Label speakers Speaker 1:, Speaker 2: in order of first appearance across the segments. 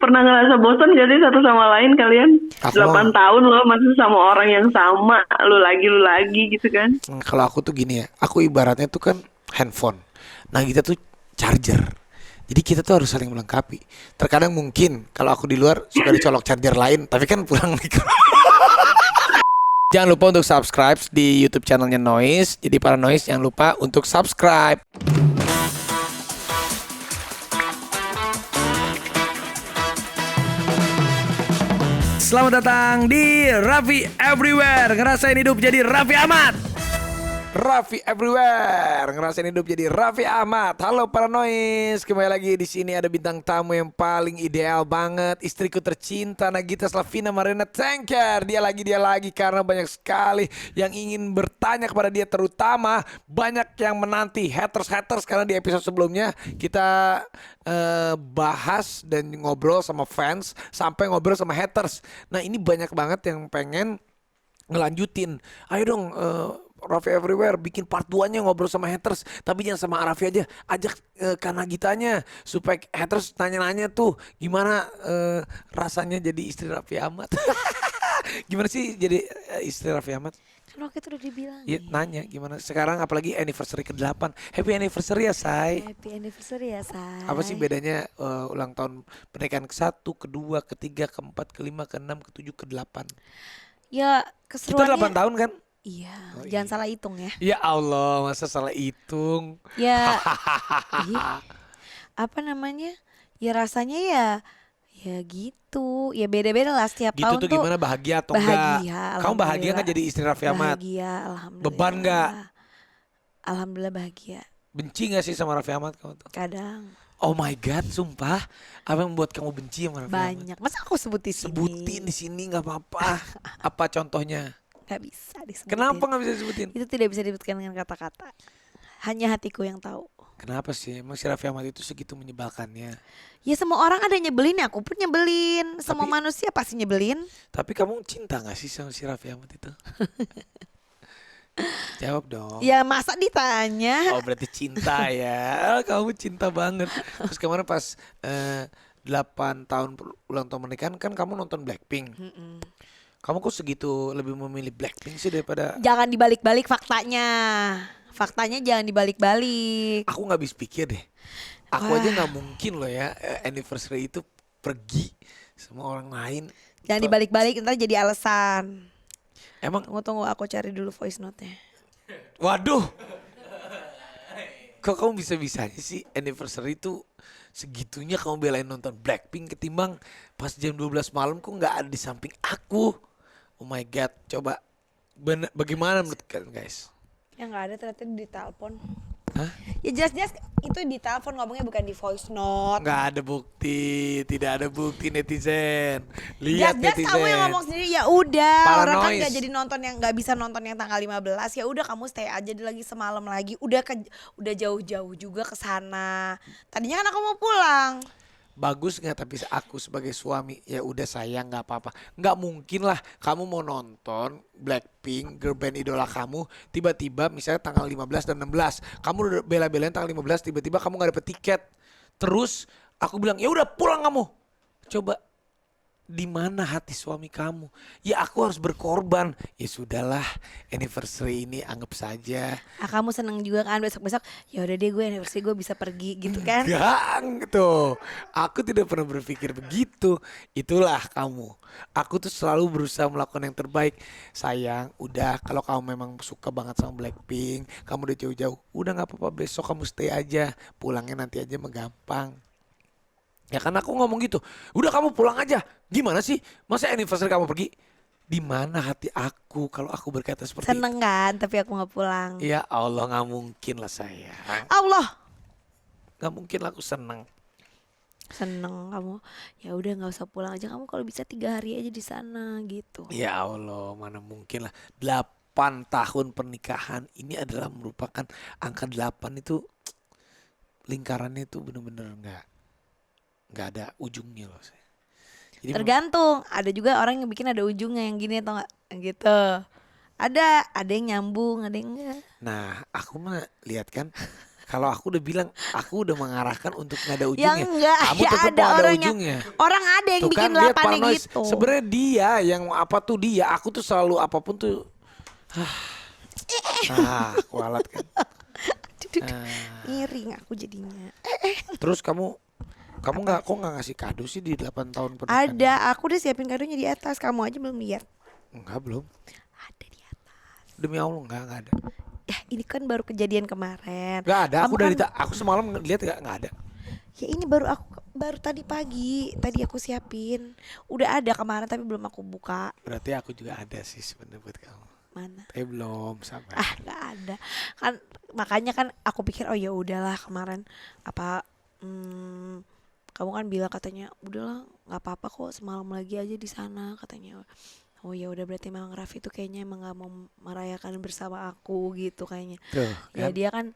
Speaker 1: Pernah ngerasa bosan gak sih satu sama lain kalian?
Speaker 2: Aku
Speaker 1: 8 tahun loh masih sama orang yang sama, lu lagi gitu kan?
Speaker 2: kalau aku tuh gini ya, aku ibaratnya tuh kan handphone. Nah kita tuh charger. Jadi kita tuh harus saling melengkapi. Terkadang mungkin kalau aku di luar suka dicolok charger lain, tapi kan pulang mikro. Jangan lupa untuk subscribe di YouTube channelnya Noise. Jadi para Noise jangan lupa untuk subscribe. Selamat datang di Raffi Everywhere. Ngerasain hidup jadi Raffi Ahmad. Raffi Everywhere, ngerasain hidup jadi Raffi Ahmad. Halo para Noise, kembali lagi di sini ada bintang tamu yang paling ideal banget, istriku tercinta Nagita Slavina Marina Tanker. Dia lagi karena banyak sekali yang ingin bertanya kepada dia, terutama banyak yang menanti haters karena di episode sebelumnya kita bahas dan ngobrol sama fans sampai ngobrol sama haters. Nah ini banyak banget yang pengen ngelanjutin. Ayo dong Raffi Everywhere bikin part 2-nya ngobrol sama haters. Tapi jangan sama Raffi aja, ajak Kak Nagitanya supaya haters nanya-nanya tuh gimana rasanya jadi istri Raffi Ahmad. Gimana sih jadi istri Raffi Ahmad?
Speaker 3: Kan waktu itu udah dibilang.
Speaker 2: Ya, nanya gimana sekarang, apalagi anniversary ke-8. Happy anniversary ya say.
Speaker 3: Happy anniversary ya say.
Speaker 2: Apa sih bedanya ulang tahun pernikahan ke-1, ke-2, ke-3, ke-4, ke-5, ke-6, ke-7, ke-8?
Speaker 3: Ya
Speaker 2: Kita
Speaker 3: keseruannya.
Speaker 2: 8 tahun kan?
Speaker 3: Iya,
Speaker 2: Oh,
Speaker 3: jangan
Speaker 2: iya.
Speaker 3: salah hitung ya.
Speaker 2: Ya Allah, masa salah hitung.
Speaker 3: Ya, iya, apa namanya? Ya rasanya ya gitu. Ya beda-beda lah setiap
Speaker 2: Gitu
Speaker 3: tahun
Speaker 2: tuh gimana, bahagia atau
Speaker 3: bahagia,
Speaker 2: enggak? Kamu bahagia nggak jadi istri Raffi Ahmad?
Speaker 3: Bahagia, alhamdulillah.
Speaker 2: Beban nggak?
Speaker 3: Alhamdulillah bahagia.
Speaker 2: Benci nggak sih sama Raffi Ahmad kamu tuh?
Speaker 3: Kadang
Speaker 2: Oh my God, sumpah. Apa yang membuat kamu benci sama Raffi Ahmad?
Speaker 3: banyak. Masa aku sebut di sini?
Speaker 2: Sebutin di sini nggak apa-apa. Apa contohnya?
Speaker 3: Gak bisa disebutin.
Speaker 2: Kenapa nggak bisa disebutin?
Speaker 3: Itu tidak bisa disebutkan dengan kata-kata. Hanya hatiku yang tahu.
Speaker 2: Kenapa sih? Emang si Raffi Ahmad itu segitu menyebalkannya?
Speaker 3: Ya semua orang ada nyebelin ya, aku pun nyebelin. Semua
Speaker 2: Tapi-
Speaker 3: manusia pasti nyebelin.
Speaker 2: Tapi kamu cinta nggak sih sama si Raffi Ahmad itu? Jawab dong.
Speaker 3: Ya masa ditanya.
Speaker 2: Oh berarti cinta ya. Kamu cinta banget. Terus kemarin pas 8 tahun ulang tahun pernikahan kan kamu nonton Blackpink. Kamu kok segitu lebih memilih Blackpink sih daripada...
Speaker 3: Jangan dibalik-balik faktanya. Faktanya jangan dibalik-balik.
Speaker 2: Aku gak habis pikir deh. Aku aja gak mungkin loh ya anniversary itu pergi sama orang lain.
Speaker 3: Jangan dibalik-balik, ntar jadi alasan.
Speaker 2: Emang
Speaker 3: Tunggu aku cari dulu voice note-nya.
Speaker 2: waduh. Kok kamu bisa-bisanya sih anniversary itu segitunya kamu belain nonton Blackpink ketimbang pas jam 12 malam kok gak ada di samping aku. Oh my God, coba bagaimana menurut kalian guys?
Speaker 3: Yang nggak ada ternyata di telepon.
Speaker 2: Hah?
Speaker 3: Ya jelas-jelas itu di telepon ngomongnya bukan di voice note.
Speaker 2: Nggak ada bukti, tidak ada bukti netizen. Lihat
Speaker 3: Jelas-jelas
Speaker 2: netizen.
Speaker 3: kamu yang ngomong sendiri, ya udah. Orang kan
Speaker 2: Paranoid.
Speaker 3: nggak jadi nonton, yang nggak bisa nonton yang tanggal 15. Ya udah kamu stay aja lagi semalam lagi. Udah jauh-jauh juga ke sana. Tadinya kan aku mau pulang.
Speaker 2: Bagus nggak, tapi aku sebagai suami ya udah sayang nggak apa-apa. Nggak mungkin lah kamu mau nonton Blackpink, girl band idola kamu, tiba-tiba misalnya tanggal 15 dan 16 kamu udah bela-belain tanggal 15, tiba-tiba kamu nggak dapet tiket. Terus aku bilang ya udah pulang kamu. Coba di mana hati suami kamu? Ya aku harus berkorban. Ya sudahlah, anniversary ini anggap saja.
Speaker 3: Kamu seneng juga kan besok-besok. Ya udah deh, gue anniversary gue bisa pergi gitu kan.
Speaker 2: Enggak gitu. Aku tidak pernah berpikir begitu. Itulah kamu. Aku tuh selalu berusaha melakukan yang terbaik. Sayang, udah kalau kamu memang suka banget sama Blackpink, kamu udah jauh-jauh, udah nggak apa-apa, besok kamu stay aja. Pulangnya nanti aja menggampang. Ya kan aku ngomong gitu. Udah kamu pulang aja. Gimana sih? Masa anniversary kamu pergi? Di mana hati aku kalau aku berkata seperti
Speaker 3: Seneng kan, tapi aku nggak pulang.
Speaker 2: itu? Ya Allah, nggak mungkin lah sayang.
Speaker 3: Allah,
Speaker 2: Nggak mungkin lah aku senang.
Speaker 3: seneng kamu. Ya udah nggak usah pulang aja, kamu kalau bisa 3 hari aja di sana gitu.
Speaker 2: Ya Allah, mana mungkin lah. 8 tahun pernikahan ini adalah merupakan angka 8 itu, lingkarannya itu bener-bener nggak ada ujungnya loh saya. Jadi
Speaker 3: Tergantung, ada juga orang yang bikin ada ujungnya yang gini atau nggak gitu. Ada yang nyambung, ada yang enggak.
Speaker 2: nah aku mah lihat kan Kalau aku udah bilang, aku udah mengarahkan untuk nggak ada
Speaker 3: Ya
Speaker 2: ujungnya.
Speaker 3: enggak,
Speaker 2: Kamu
Speaker 3: ya
Speaker 2: tetap
Speaker 3: ada
Speaker 2: mau ada
Speaker 3: orang yang
Speaker 2: ujungnya.
Speaker 3: orang ada yang
Speaker 2: Tuh
Speaker 3: bikin
Speaker 2: kan dia
Speaker 3: lapannya
Speaker 2: parnoid.
Speaker 3: gitu.
Speaker 2: Sebenarnya dia yang apa tuh dia. Aku tuh selalu apapun tuh. Kualat kan.
Speaker 3: Miring aku jadinya.
Speaker 2: Terus kamu nggak kok nggak ngasih kado sih di 8 tahun pernikahan?
Speaker 3: Ada, aku udah siapin kadonya di atas. Kamu aja belum lihat.
Speaker 2: Enggak, belum.
Speaker 3: Ada di atas.
Speaker 2: Demi Allah enggak ada.
Speaker 3: Ya ini kan baru kejadian kemarin.
Speaker 2: Enggak ada. Aku
Speaker 3: Kamu
Speaker 2: dari
Speaker 3: kan-
Speaker 2: aku semalam lihat enggak ada.
Speaker 3: Ya ini baru tadi pagi. Tadi aku siapin. Udah ada kemarin tapi belum aku buka.
Speaker 2: Berarti aku juga ada sih sebenarnya buat kamu.
Speaker 3: Mana?
Speaker 2: Tapi belum sampai.
Speaker 3: Nggak ada. Kan makanya kan aku pikir oh ya udahlah kemarin apa kamu kan bilang katanya udahlah nggak apa-apa kok semalam lagi aja di sana katanya. Oh ya udah berarti memang Raffi itu kayaknya emang nggak mau merayakan bersama aku gitu kayaknya.
Speaker 2: Tuh,
Speaker 3: Ya
Speaker 2: kan?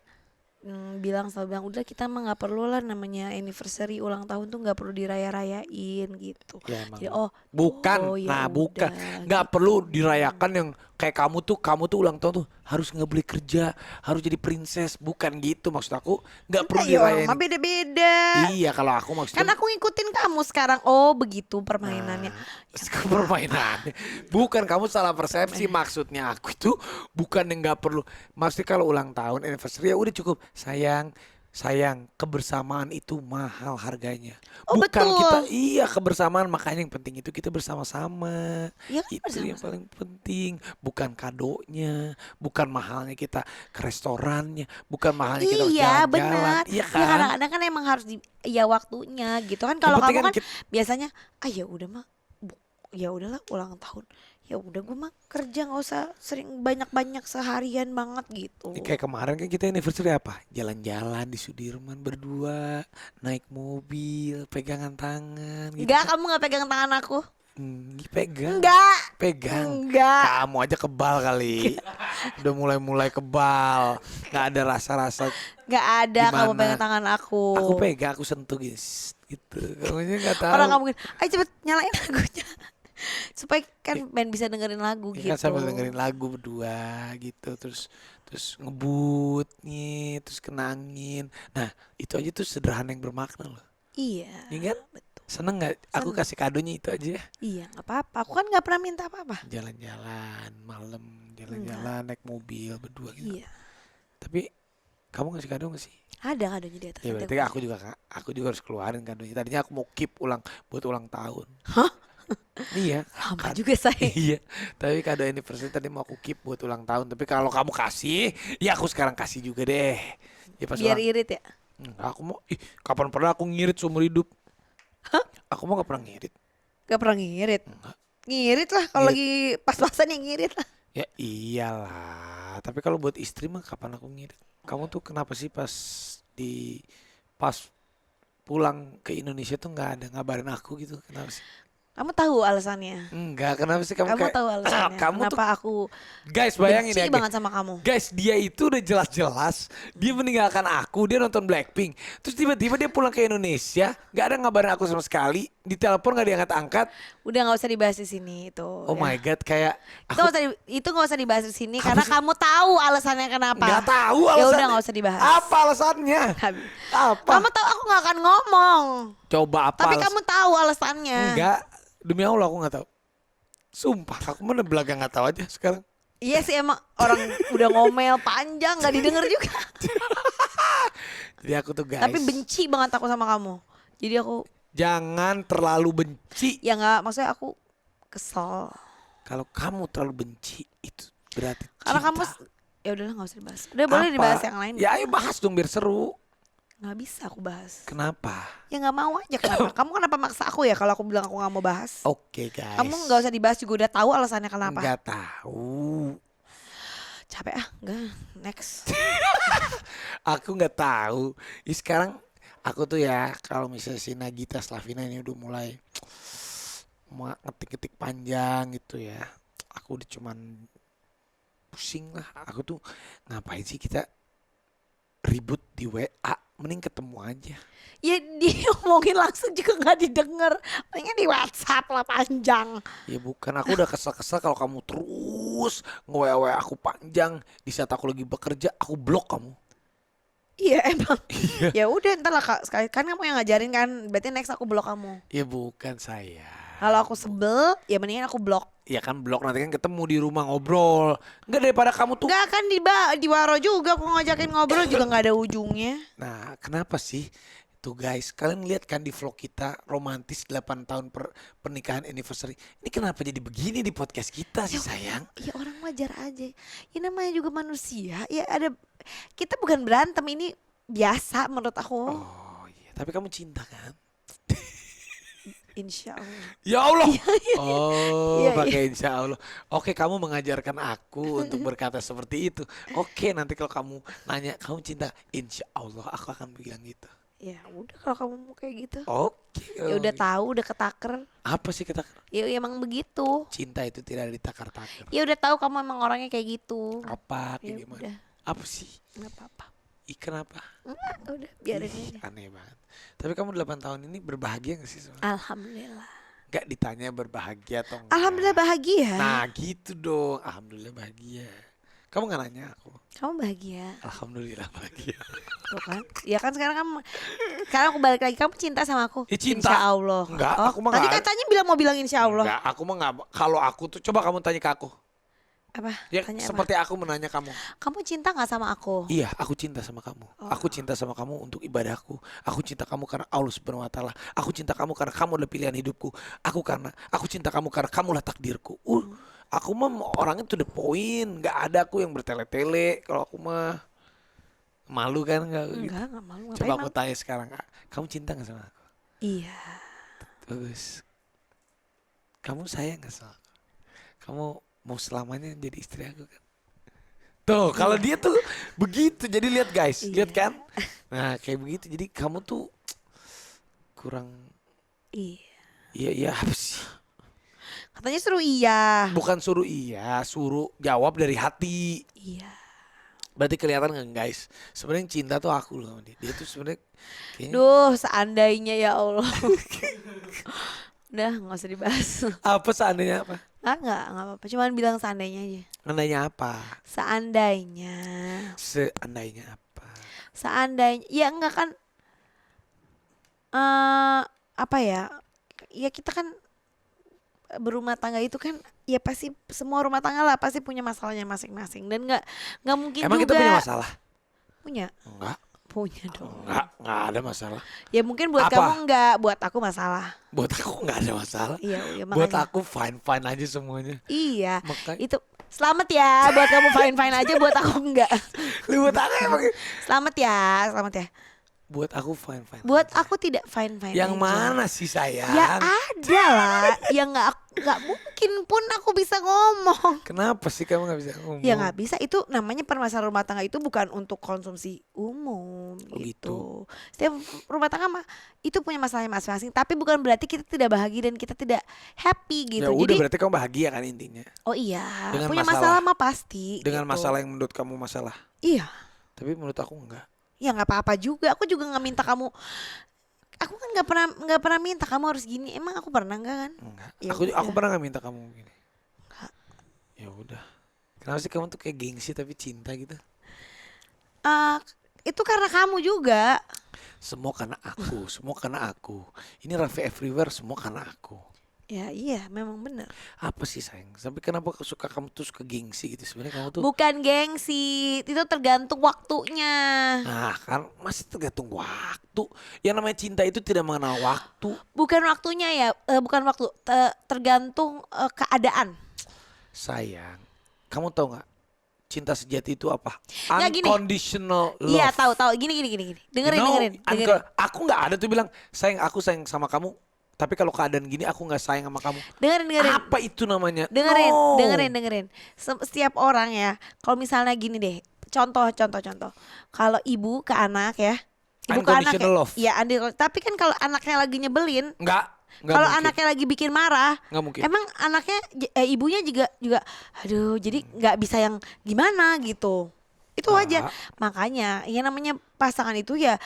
Speaker 3: dia kan selalu bilang udah kita mah nggak perlu lah namanya anniversary ulang tahun tuh nggak perlu diraya-rayain gitu.
Speaker 2: Ya, emang.
Speaker 3: Jadi
Speaker 2: Bukan.
Speaker 3: ya
Speaker 2: Bukan.
Speaker 3: udah,
Speaker 2: Nggak
Speaker 3: gitu.
Speaker 2: perlu dirayakan yang kayak kamu tuh ulang tahun tuh harus nggak boleh kerja, harus jadi princess. Bukan gitu maksud aku. Nggak perlu
Speaker 3: Enggak, ya orang
Speaker 2: dirayain.
Speaker 3: mah beda-beda.
Speaker 2: Iya, kalau aku maksudnya
Speaker 3: Kan aku ngikutin kamu sekarang. Oh begitu permainannya.
Speaker 2: permainan. Bukan, kamu salah persepsi. Maksudnya aku itu bukan yang nggak perlu. Maksudnya kalau ulang tahun anniversary ya udah cukup. Sayang, kebersamaan itu mahal harganya.
Speaker 3: Oh,
Speaker 2: Bukan
Speaker 3: betul.
Speaker 2: kita, iya kebersamaan, makanya yang penting itu kita bersama-sama.
Speaker 3: Iya kan,
Speaker 2: Itu yang
Speaker 3: bersama-sama.
Speaker 2: paling penting, bukan kadonya, bukan mahalnya kita ke restorannya, bukan mahalnya kita
Speaker 3: Iya
Speaker 2: jalan-jalan.
Speaker 3: benar.
Speaker 2: Iya
Speaker 3: Ya
Speaker 2: kan?
Speaker 3: kadang-kadang kan emang harus ya waktunya gitu kan. Kalau
Speaker 2: penting
Speaker 3: kamu
Speaker 2: kan
Speaker 3: kan
Speaker 2: kita-
Speaker 3: biasanya ya udah mah ya udahlah ulang tahun. Ya udah gue mah kerja nggak usah sering banyak-banyak seharian banget gitu.
Speaker 2: Kayak kemarin kan kita anniversary apa? Jalan-jalan di Sudirman berdua, naik mobil, pegangan tangan gitu.
Speaker 3: Enggak, kamu nggak pegang tangan aku.
Speaker 2: Pegang.
Speaker 3: Enggak.
Speaker 2: Pegang.
Speaker 3: Enggak.
Speaker 2: Kamu aja kebal kali. Udah mulai kebal. Gak ada rasa-rasa.
Speaker 3: Nggak ada kamu
Speaker 2: Gimana?
Speaker 3: pegang tangan aku.
Speaker 2: Aku pegang, aku sentuh gitu. Kamu aja gak tahu.
Speaker 3: Orang kamu gini, ayo cepet nyalain lagunya. Supaya kan band bisa dengerin lagu
Speaker 2: Ya
Speaker 3: gitu.
Speaker 2: kan sambil dengerin lagu berdua gitu, terus ngebut nih, terus kenangin. Nah itu aja tuh sederhana yang bermakna loh.
Speaker 3: Iya.
Speaker 2: Iya kan?
Speaker 3: Betul.
Speaker 2: Seneng nggak? Aku
Speaker 3: Seneng.
Speaker 2: kasih kadonya itu aja.
Speaker 3: Iya nggak apa-apa. Aku kan nggak pernah minta apa-apa.
Speaker 2: Jalan-jalan malam, jalan-jalan naik mobil berdua gitu.
Speaker 3: Iya.
Speaker 2: Tapi kamu ngasih kado nggak sih?
Speaker 3: Ada kadonya di atas.
Speaker 2: Ya
Speaker 3: nanti
Speaker 2: berarti aku juga harus keluarin kadonya. Tadinya aku mau keep buat ulang tahun.
Speaker 3: Hah?
Speaker 2: Iya.
Speaker 3: Lama juga saya.
Speaker 2: Iya. Tapi kado anniversary tadi mau aku keep buat ulang tahun. Tapi kalau kamu kasih, ya aku sekarang kasih juga deh. Ya pas
Speaker 3: Biar irit ya.
Speaker 2: Enggak, aku mau. Kapan pernah aku ngirit seumur hidup? Aku mau gak pernah ngirit.
Speaker 3: Gak pernah ngirit.
Speaker 2: Enggak.
Speaker 3: Ngirit lah kalau lagi pas-pasan yang ngirit lah.
Speaker 2: Ya iyalah. Tapi kalau buat istri mah kapan aku ngirit? Kamu tuh kenapa sih pas pulang ke Indonesia tuh nggak ada ngabarin aku gitu? Kenapa sih?
Speaker 3: Kamu tahu alasannya.
Speaker 2: Enggak, kenapa sih kamu
Speaker 3: Kamu
Speaker 2: kayak
Speaker 3: tahu alasannya.
Speaker 2: kamu
Speaker 3: Kenapa
Speaker 2: tuh
Speaker 3: aku
Speaker 2: guys bayangin
Speaker 3: benci
Speaker 2: ya.
Speaker 3: banget sama kamu.
Speaker 2: Guys, dia itu udah jelas-jelas dia meninggalkan aku, dia nonton Blackpink. Terus tiba-tiba dia pulang ke Indonesia, nggak ada ngabarin aku sama sekali. Di telepon nggak diangkat-angkat.
Speaker 3: Udah nggak usah dibahas di sini itu.
Speaker 2: Oh my god, kayak
Speaker 3: Itu nggak usah dibahas di sini
Speaker 2: Apa
Speaker 3: karena
Speaker 2: sih?
Speaker 3: kamu tahu alasannya kenapa.
Speaker 2: nggak tahu
Speaker 3: Ya
Speaker 2: alasannya.
Speaker 3: udah nggak usah dibahas.
Speaker 2: Apa alasannya? Apa?
Speaker 3: Kamu tahu aku nggak akan ngomong.
Speaker 2: Coba apa?
Speaker 3: Tapi kamu tahu alasannya.
Speaker 2: Enggak, demi Allah aku nggak tahu. Sumpah, aku mana belaga nggak tahu aja sekarang.
Speaker 3: Iya sih emang orang udah ngomel panjang nggak didengar juga.
Speaker 2: Jadi aku tuh guys,
Speaker 3: Tapi benci banget aku sama kamu. Jadi aku
Speaker 2: jangan terlalu benci.
Speaker 3: ya nggak maksudnya aku kesel.
Speaker 2: Kalau kamu terlalu benci itu berarti
Speaker 3: Karena
Speaker 2: cinta.
Speaker 3: kamu ya udahlah nggak usah dibahas. Udah boleh
Speaker 2: Apa?
Speaker 3: dibahas yang lain.
Speaker 2: Ya ayo bahas dong biar seru.
Speaker 3: Nggak bisa aku bahas.
Speaker 2: Kenapa?
Speaker 3: Ya nggak mau aja kenapa? Kamu kenapa maksa aku ya kalau aku bilang aku nggak mau bahas?
Speaker 2: Oke guys.
Speaker 3: Kamu nggak usah dibahas juga udah tahu alasannya kenapa.
Speaker 2: Nggak tahu.
Speaker 3: Capek nggak. Next.
Speaker 2: Aku nggak tahu. Sekarang aku tuh ya kalau misalnya si Nagita Slavina ini udah mulai ngetik-ngetik panjang gitu ya. Aku udah cuman pusing lah. Aku tuh ngapain sih kita ribut di WA? Mending ketemu aja.
Speaker 3: Ya dia ngomongin langsung juga nggak didengar. Palingan di WhatsApp lah panjang.
Speaker 2: Ya bukan, aku udah kesel-kesel kalau kamu terus nge-WA aku panjang. Di saat aku lagi bekerja, aku blok kamu.
Speaker 3: Iya emang. Ya udah entar lah Kak, sekali kan kamu yang ngajarin kan, berarti next aku blok kamu.
Speaker 2: Ya bukan saya.
Speaker 3: Kalau aku sebel, ya mendingan aku blok.
Speaker 2: Ya kan blok nanti kan ketemu di rumah ngobrol. Enggak daripada kamu tuh.
Speaker 3: Gak akan di waro juga, aku ngajakin ngobrol juga nggak ada ujungnya.
Speaker 2: Nah, kenapa sih? Tuh guys, kalian lihat kan di vlog kita romantis 8 tahun pernikahan anniversary. Ini kenapa jadi begini di podcast kita sih sayang?
Speaker 3: Ya orang wajar aja. Ya namanya juga manusia. Ya ada, kita bukan berantem, ini biasa menurut aku.
Speaker 2: Oh iya, tapi kamu cinta kan?
Speaker 3: Insya Allah.
Speaker 2: Ya Allah. Oh,
Speaker 3: Iya,
Speaker 2: pakai insya Allah. Oke, kamu mengajarkan aku untuk berkata seperti itu. Oke, nanti kalau kamu nanya kamu cinta, insya Allah aku akan bilang gitu.
Speaker 3: Ya udah kalau kamu mau kayak gitu.
Speaker 2: Oke.
Speaker 3: Ya udah tahu, udah ketaker.
Speaker 2: Apa sih kita?
Speaker 3: Ya emang begitu.
Speaker 2: Cinta itu tidak ditakar-takar.
Speaker 3: Ya udah tahu kamu emang orangnya kayak gitu.
Speaker 2: Apa?
Speaker 3: Ya
Speaker 2: Kayak gimana?
Speaker 3: udah,
Speaker 2: Apa sih?
Speaker 3: nggak apa-apa.
Speaker 2: Kenapa?
Speaker 3: Enggak, udah biarin
Speaker 2: Ih,
Speaker 3: aja.
Speaker 2: aneh banget. Tapi kamu 8 tahun ini berbahagia gak sih sebenarnya?
Speaker 3: Alhamdulillah.
Speaker 2: Gak ditanya berbahagia atau enggak.
Speaker 3: Alhamdulillah bahagia.
Speaker 2: Nah gitu dong. Alhamdulillah bahagia. Kamu gak nanya aku.
Speaker 3: Kamu bahagia.
Speaker 2: Alhamdulillah bahagia.
Speaker 3: Tuh kan. Ya kan sekarang aku balik lagi, kamu cinta sama aku?
Speaker 2: Ya, cinta.
Speaker 3: Insya Allah.
Speaker 2: Enggak,
Speaker 3: Oh,
Speaker 2: aku mah
Speaker 3: tadi
Speaker 2: enggak.
Speaker 3: katanya mau bilang insya Allah.
Speaker 2: Enggak, aku mah gak. Kalau aku tuh coba kamu tanya ke aku.
Speaker 3: Apa?
Speaker 2: Ya
Speaker 3: Tanya
Speaker 2: seperti aku menanya kamu.
Speaker 3: Kamu cinta nggak sama aku?
Speaker 2: Iya, aku cinta sama kamu.
Speaker 3: Oh.
Speaker 2: Aku cinta sama kamu untuk ibadahku. Aku cinta kamu karena Allah Subhanahu wa taala. Aku cinta kamu karena kamu adalah pilihan hidupku. Aku cinta kamu karena kamulah takdirku. Aku mah orangnya to the point. Gak ada aku yang bertele-tele. Kalau aku mah malu kan enggak gitu.
Speaker 3: Enggak malu.
Speaker 2: Coba
Speaker 3: Ngapain
Speaker 2: aku
Speaker 3: malu?
Speaker 2: tanya sekarang, kamu cinta gak sama aku?
Speaker 3: Iya.
Speaker 2: Bagus. Kamu sayang gak sama aku? Kamu mau selamanya jadi istri aku kan? Tuh, kalau dia tuh begitu. Jadi lihat guys, lihat kan? Nah, kayak begitu. Jadi kamu tuh kurang.
Speaker 3: Iya.
Speaker 2: Iya apa sih?
Speaker 3: Katanya suruh iya.
Speaker 2: Bukan suruh iya, suruh jawab dari hati.
Speaker 3: Iya.
Speaker 2: Berarti kelihatan nggak guys? Sebenarnya cinta tuh aku loh sama dia. Dia tuh sebenarnya kayaknya.
Speaker 3: Duh, seandainya ya Allah. Udah, nggak usah dibahas.
Speaker 2: Apa seandainya apa?
Speaker 3: Nggak apa-apa. Cuman bilang seandainya aja.
Speaker 2: Seandainya apa?
Speaker 3: Seandainya.
Speaker 2: Seandainya apa?
Speaker 3: Seandainya, ya enggak kan. Apa ya? Ya kita kan berumah tangga itu kan, ya pasti semua rumah tangga lah pasti punya masalahnya masing-masing, dan nggak mungkin
Speaker 2: Emang
Speaker 3: juga.
Speaker 2: kita punya masalah?
Speaker 3: Punya.
Speaker 2: Enggak,
Speaker 3: Dong.
Speaker 2: enggak ada masalah.
Speaker 3: Ya mungkin buat
Speaker 2: Apa?
Speaker 3: kamu enggak, buat aku masalah.
Speaker 2: Buat aku nggak ada masalah.
Speaker 3: Iya,
Speaker 2: Buat
Speaker 3: makanya.
Speaker 2: aku fine aja semuanya.
Speaker 3: Iya.
Speaker 2: Makanya.
Speaker 3: Itu selamat ya buat kamu fine aja, buat aku enggak.
Speaker 2: Lu buat aku emang.
Speaker 3: Selamat ya.
Speaker 2: Buat aku fine.
Speaker 3: Buat
Speaker 2: aja.
Speaker 3: aku tidak fine
Speaker 2: Yang
Speaker 3: aja.
Speaker 2: mana sih sayang?
Speaker 3: Ya ada lah, yang nggak mungkin pun aku bisa ngomong.
Speaker 2: Kenapa sih kamu nggak bisa ngomong?
Speaker 3: Ya nggak bisa, itu namanya permasalahan rumah tangga itu bukan untuk konsumsi umum
Speaker 2: Oh,
Speaker 3: gitu. Setiap rumah tangga mah itu punya masalahnya masing-masing, tapi bukan berarti kita tidak bahagia dan kita tidak happy gitu.
Speaker 2: Ya udah,
Speaker 3: Jadi
Speaker 2: berarti kamu bahagia kan intinya.
Speaker 3: oh iya,
Speaker 2: Dengan
Speaker 3: punya
Speaker 2: masalah.
Speaker 3: masalah mah pasti.
Speaker 2: Dengan
Speaker 3: gitu.
Speaker 2: masalah yang menurut kamu masalah.
Speaker 3: Iya,
Speaker 2: Tapi menurut aku enggak.
Speaker 3: ya nggak apa-apa juga. Aku juga nggak minta kamu. Aku kan nggak pernah minta kamu harus gini. Emang aku pernah nggak kan?
Speaker 2: Enggak.
Speaker 3: Ya
Speaker 2: Aku
Speaker 3: udah.
Speaker 2: pernah nggak minta kamu gini.
Speaker 3: Enggak.
Speaker 2: Ya udah. Kenapa sih kamu tuh kayak gengsi tapi cinta gitu?
Speaker 3: Itu karena kamu juga.
Speaker 2: Semua karena aku. Ini Raffi Everywhere semua karena aku.
Speaker 3: Ya iya, memang benar.
Speaker 2: Apa sih sayang? Sampai kenapa kamu tuh suka gengsi gitu? Sebenarnya kamu tuh.
Speaker 3: Bukan gengsi, itu tergantung waktunya.
Speaker 2: Nah kan masih tergantung waktu. Yang namanya cinta itu tidak mengenal waktu.
Speaker 3: Bukan waktunya ya, bukan waktu, tergantung keadaan.
Speaker 2: Sayang, kamu tahu nggak? Cinta sejati itu apa?
Speaker 3: Nggak, gini.
Speaker 2: Unconditional love.
Speaker 3: Iya, tahu. Gini. Dengerin.
Speaker 2: Aku nggak ada tuh bilang sayang, aku sayang sama kamu. Tapi kalau keadaan gini aku nggak sayang sama kamu.
Speaker 3: Dengerin.
Speaker 2: Apa itu namanya?
Speaker 3: Dengerin,
Speaker 2: No.
Speaker 3: dengerin. Setiap orang ya, kalau misalnya gini deh, contoh. Kalau ibu ke anak ya, ibu ke anak
Speaker 2: Unconditional love.
Speaker 3: ya, tapi kan kalau anaknya lagi nyebelin,
Speaker 2: Nggak
Speaker 3: kalau
Speaker 2: mungkin.
Speaker 3: anaknya lagi bikin marah,
Speaker 2: Nggak mungkin.
Speaker 3: emang anaknya, ibunya juga, aduh, jadi nggak bisa yang gimana gitu. Itu wajar. Makanya, ya namanya pasangan itu ya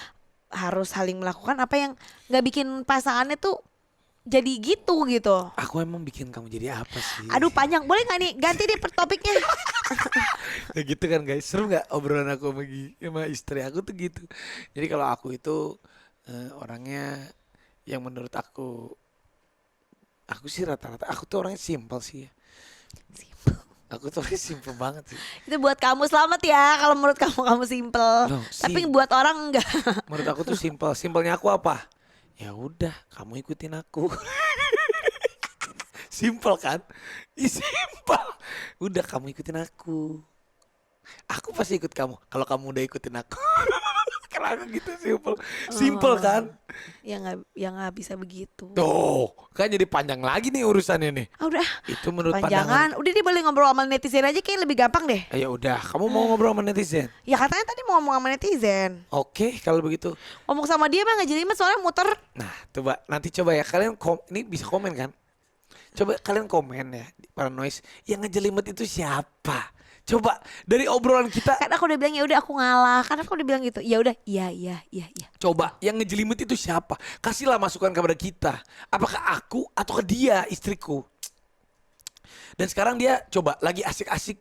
Speaker 3: harus saling melakukan apa yang nggak bikin pasangannya tuh jadi gitu.
Speaker 2: Aku emang bikin kamu jadi apa sih?
Speaker 3: Aduh panjang, boleh nggak nih ganti deh topiknya?
Speaker 2: Ya gitu kan guys, seru nggak obrolan aku sama istri aku tuh gitu. Jadi kalau aku itu orangnya yang menurut aku sih rata-rata aku tuh orangnya simpel sih ya. Aku tuh orangnya simpel banget sih.
Speaker 3: Itu buat kamu, selamat ya kalau menurut kamu simple.
Speaker 2: Loh,
Speaker 3: Tapi buat orang enggak.
Speaker 2: Menurut aku tuh simpel. Simpelnya aku apa? Ya udah, kamu ikutin aku. Simpel kan? Simpel. Udah kamu ikutin aku. Aku pasti ikut kamu. Kalau kamu udah ikutin aku. Kalau aku gitu simpel. Simpel kan?
Speaker 3: Ya nggak bisa begitu.
Speaker 2: Tuh, kan jadi panjang lagi nih urusannya nih.
Speaker 3: Ah, udah.
Speaker 2: Itu menurut pandangan.
Speaker 3: Panjangan. Udah dia boleh ngobrol sama netizen aja kayak lebih gampang deh.
Speaker 2: Ya udah, kamu mau ngobrol sama netizen?
Speaker 3: Ya katanya tadi mau ngomong sama netizen.
Speaker 2: Oke, kalau begitu.
Speaker 3: Ngomong sama dia mah ngejelimet soalnya muter.
Speaker 2: Nah, nanti coba ya kalian ini bisa komen kan? Coba kalian komen ya, para noise, yang ngejelimet itu siapa? Coba dari obrolan kita.
Speaker 3: Kan aku udah bilang ya udah aku ngalah. Kan aku udah bilang gitu. Ya udah, iya.
Speaker 2: Coba yang ngejelimet itu siapa? Kasihlah masukan kepada kita. Apakah aku atau ke dia, istriku? Dan sekarang dia coba lagi asik-asik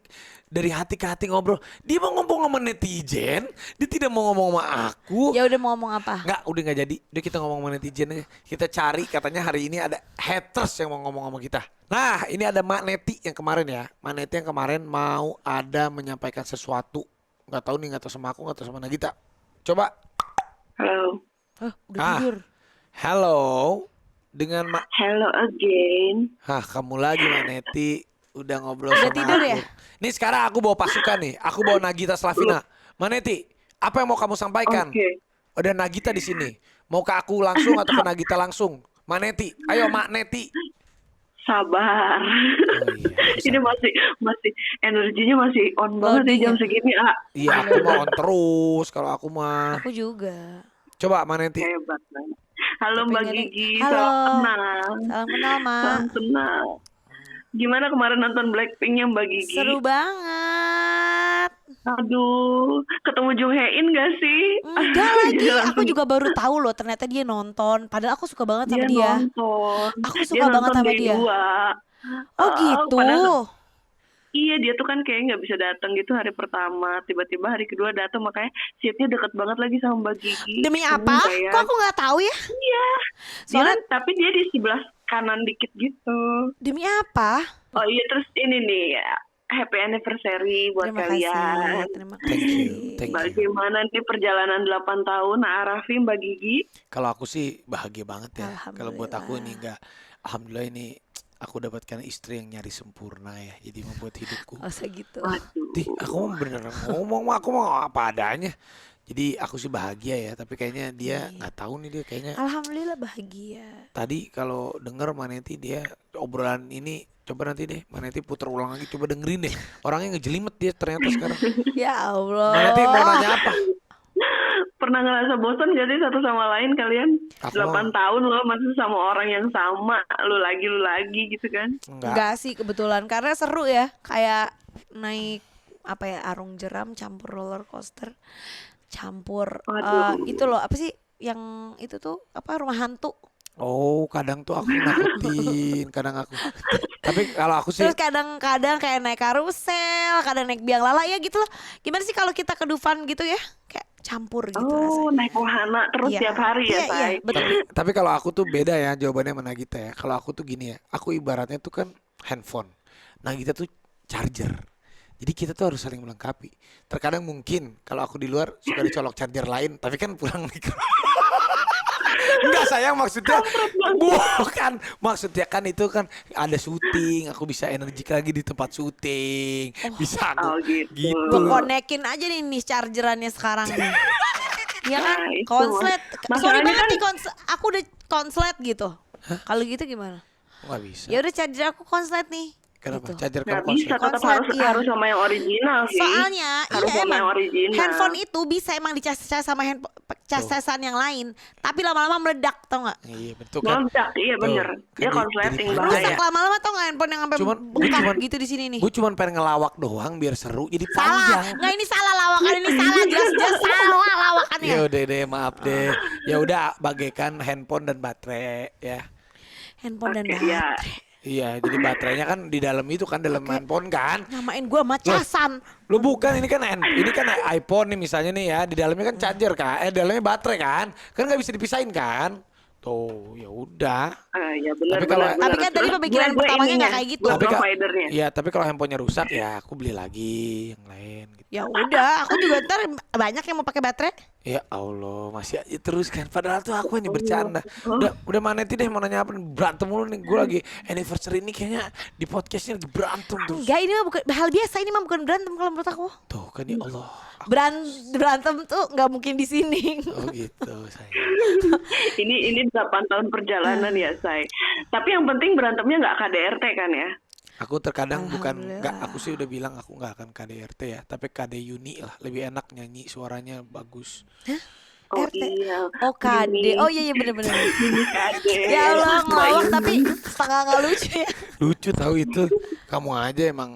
Speaker 2: dari hati ke hati ngobrol. Dia mau ngomong sama netizen, dia tidak mau ngomong sama aku.
Speaker 3: Ya udah mau ngomong apa?
Speaker 2: Nggak, udah nggak jadi. Udah kita ngomong sama netizen aja. Kita cari, katanya hari ini ada haters yang mau ngomong sama kita. Nah, ini ada Mak Neti yang kemarin ya. Mak Neti yang kemarin mau ada menyampaikan sesuatu. Nggak tahu nih, nggak tahu sama aku, nggak tahu sama Nagita. Coba.
Speaker 1: Halo.
Speaker 3: Udah tidur.
Speaker 2: Hello. Dengan Mak.
Speaker 1: Hello again.
Speaker 2: Kamu lagi Mak Neti. Udah ngobrol
Speaker 3: Udah
Speaker 2: sama
Speaker 3: tidur
Speaker 2: aku.
Speaker 3: ya?
Speaker 2: Nih sekarang aku bawa pasukan nih. Aku bawa Nagita Slavina. Mak Neti, apa yang mau kamu sampaikan?
Speaker 1: Oke.
Speaker 2: Ada Nagita di sini. Mau ke aku langsung atau ke Nagita langsung? Mak Neti, ayo Mak Neti.
Speaker 1: Sabar.
Speaker 2: Oh iya,
Speaker 1: Ini masih energinya masih on banget
Speaker 3: Loading
Speaker 1: di jam
Speaker 3: ya?
Speaker 1: segini, Ah.
Speaker 2: Iya, aku mau on terus kalau aku mah.
Speaker 3: Aku juga.
Speaker 2: Coba Mak Neti.
Speaker 1: Hebat banget. Halo Mbak
Speaker 3: Pengen-
Speaker 1: Gigi,
Speaker 3: Halo.
Speaker 1: salam kenal.
Speaker 3: Salam kenal, Ma.
Speaker 1: Salam kenal. Gimana kemarin nonton Blackpinknya Mbak Gigi?
Speaker 3: Seru banget.
Speaker 1: Aduh, ketemu Jung Hae In gak sih?
Speaker 3: Enggak lagi,
Speaker 1: Dia
Speaker 3: aku
Speaker 1: langsung-
Speaker 3: juga baru tahu loh ternyata dia nonton. Padahal aku suka banget sama
Speaker 1: dia
Speaker 3: dia.
Speaker 1: nonton.
Speaker 3: Aku
Speaker 1: Dia
Speaker 3: suka banget
Speaker 1: nonton
Speaker 3: sama
Speaker 1: day
Speaker 3: dia.
Speaker 1: 2.
Speaker 3: Oh gitu.
Speaker 1: padahal- Iya, dia tuh kan kayak nggak bisa datang gitu hari pertama, tiba-tiba hari kedua datang, makanya seatnya deket banget lagi sama Mbak Gigi.
Speaker 3: Demi apa?
Speaker 1: Kayak-
Speaker 3: Kok aku nggak tahu ya?
Speaker 1: Iya.
Speaker 3: Soalnya-
Speaker 1: Tapi dia di sebelah kanan dikit gitu.
Speaker 3: Demi apa?
Speaker 1: Oh iya, terus ini nih ya, happy anniversary buat
Speaker 3: Terima
Speaker 1: kalian.
Speaker 3: kasih. Terima
Speaker 2: Thank
Speaker 3: kasih.
Speaker 2: you, thank you.
Speaker 1: Bagaimana nih perjalanan 8 tahun Arafi Mbak Gigi?
Speaker 2: Kalau aku sih bahagia banget ya. Kalau buat aku
Speaker 3: Alhamdulillah.
Speaker 2: ini enggak, alhamdulillah ini aku dapatkan istri yang nyari sempurna ya. Jadi membuat hidupku.
Speaker 3: Gak usah gitu.
Speaker 1: Waduh.
Speaker 2: Aku mau beneran ngomong, aku mau apa adanya. Jadi aku sih bahagia ya, tapi kayaknya dia nggak tahu nih, dia kayaknya
Speaker 3: Alhamdulillah bahagia.
Speaker 2: tadi kalau denger Maneti dia obrolan ini, coba nanti deh Maneti puter ulang lagi, coba dengerin deh. Orangnya ngejelimet dia ternyata sekarang.
Speaker 3: Ya Allah.
Speaker 2: Maneti mau nanya apa?
Speaker 1: Pernah ngerasa bosan gak sih satu sama lain kalian?
Speaker 2: Aku
Speaker 1: 8 tahun loh masih sama orang yang sama, lu lagi gitu kan?
Speaker 2: Enggak.
Speaker 3: Enggak sih kebetulan karena seru ya, kayak naik apa ya, arung jeram campur roller coaster campur
Speaker 1: Waduh.
Speaker 3: itu loh apa sih yang itu tuh apa, rumah hantu.
Speaker 2: Oh, kadang tuh aku nakutin, kadang aku. Tapi kalau aku sih
Speaker 3: Terus kadang-kadang kayak naik karusel, kadang naik biang lala ya gitu loh. Gimana sih kalau kita ke Dufan gitu ya? Kayak campur gitu
Speaker 1: Oh,
Speaker 3: rasanya.
Speaker 1: naik wahana terus
Speaker 3: Iya.
Speaker 1: tiap hari ya,
Speaker 3: Iya, iya,
Speaker 1: Say?
Speaker 3: betul.
Speaker 2: tapi kalau aku tuh beda ya jawabannya sama Nagita ya. Kalau aku tuh gini ya, aku ibaratnya tuh kan handphone. Nagita tuh charger. Jadi kita tuh harus saling melengkapi. Terkadang mungkin kalau aku di luar suka dicolok charger lain, tapi kan pulang nih. Enggak sayang, maksudnya bukan, maksudnya kan itu kan ada syuting, aku bisa energik lagi di tempat syuting, bisa
Speaker 1: Oh,
Speaker 2: aku
Speaker 1: gitu.
Speaker 3: Gue konekin aja nih chargerannya sekarang nih. Iya kan?
Speaker 1: Nah, itu.
Speaker 3: Konslet.
Speaker 1: Masalahnya
Speaker 3: Sorry banget
Speaker 1: kan-
Speaker 3: nih aku udah konslet gitu. Kalau gitu gimana?
Speaker 2: nggak bisa.
Speaker 3: Ya udah charger aku konslet nih.
Speaker 2: Kenapa?
Speaker 3: Gitu.
Speaker 2: Charger
Speaker 1: Nggak
Speaker 2: kamu
Speaker 1: bisa,
Speaker 2: konslet?
Speaker 1: tetap
Speaker 3: Konslet, iya.
Speaker 1: harus sama yang original sih.
Speaker 3: Soalnya
Speaker 1: harus
Speaker 3: iya
Speaker 1: sama
Speaker 3: emang
Speaker 1: yang original.
Speaker 3: handphone itu bisa emang dicas sama casesan yang lain, tapi lama-lama meledak, tau nggak?
Speaker 2: Iya betul kan.
Speaker 1: Meledak, iya bener.
Speaker 2: Tuh,
Speaker 1: Dia
Speaker 2: kan
Speaker 1: konsleting
Speaker 2: jadi
Speaker 1: bahaya.
Speaker 3: Rusak lama-lama tau nggak handphone yang sampai
Speaker 2: Cuman-
Speaker 3: bengkak
Speaker 2: cuman-
Speaker 3: gitu di sini nih.
Speaker 2: Gue cuma pengen ngelawak doang biar seru, jadi
Speaker 3: Salah,
Speaker 2: panjang.
Speaker 3: nggak ini salah lawakan, ini salah jelas-jelas salah lawakannya.
Speaker 2: Ya udah deh, maaf deh. Ya udah, bagaikan handphone dan baterai ya.
Speaker 3: handphone dan
Speaker 1: Oke, ya.
Speaker 3: baterai.
Speaker 2: Iya, jadi baterainya kan di dalam itu kan, dalam
Speaker 3: Oke.
Speaker 2: handphone kan.
Speaker 3: Nyamain gua sama casan.
Speaker 2: Lu bukan, ini kan iPhone nih misalnya nih ya, di dalamnya kan charger kan, dalamnya baterai kan nggak bisa dipisahin kan. Tuh, ya udah.
Speaker 1: Ya benar.
Speaker 2: Tapi kalau-
Speaker 3: Tapi kan tadi pemikiran pertamanya nggak kayak gitu.
Speaker 1: Buat
Speaker 2: Tapi
Speaker 1: providernya.
Speaker 2: Iya, tapi kalau handphonenya rusak ya aku beli lagi yang lain gitu.
Speaker 3: Ya udah, aku juga ntar banyak yang mau pakai baterai.
Speaker 2: Ya Allah, masih aja terus kan. Padahal tuh aku hanya bercanda. Udah Maneti deh mau nanya apa nih? Berantem mulu nih. Gue lagi anniversary ini kayaknya di podcastnya lagi berantem terus.
Speaker 3: Enggak, ini mah bukan hal biasa, ini mah bukan berantem kalau menurut aku.
Speaker 2: Tuh kan ya Allah.
Speaker 3: Berantem tuh nggak mungkin di sini.
Speaker 2: Oh gitu sayang.
Speaker 1: Ini 8 tahun perjalanan ya, Say. Tapi yang penting berantemnya nggak KDRT kan ya?
Speaker 2: Aku terkadang bukan
Speaker 3: Alhamdulillah.
Speaker 2: nggak, aku sih udah bilang aku nggak akan KDRT ya, tapi KD Uni lah, lebih enak nyanyi, suaranya bagus.
Speaker 1: Oh
Speaker 3: RT.
Speaker 1: iya.
Speaker 3: Oh KD.
Speaker 1: Ini.
Speaker 3: Oh iya bener-bener.
Speaker 1: Ini KD.
Speaker 3: Ya Allah, ngelawak
Speaker 1: Baik.
Speaker 3: tapi setengah nggak lucu ya.
Speaker 2: Lucu tahu itu. Kamu aja emang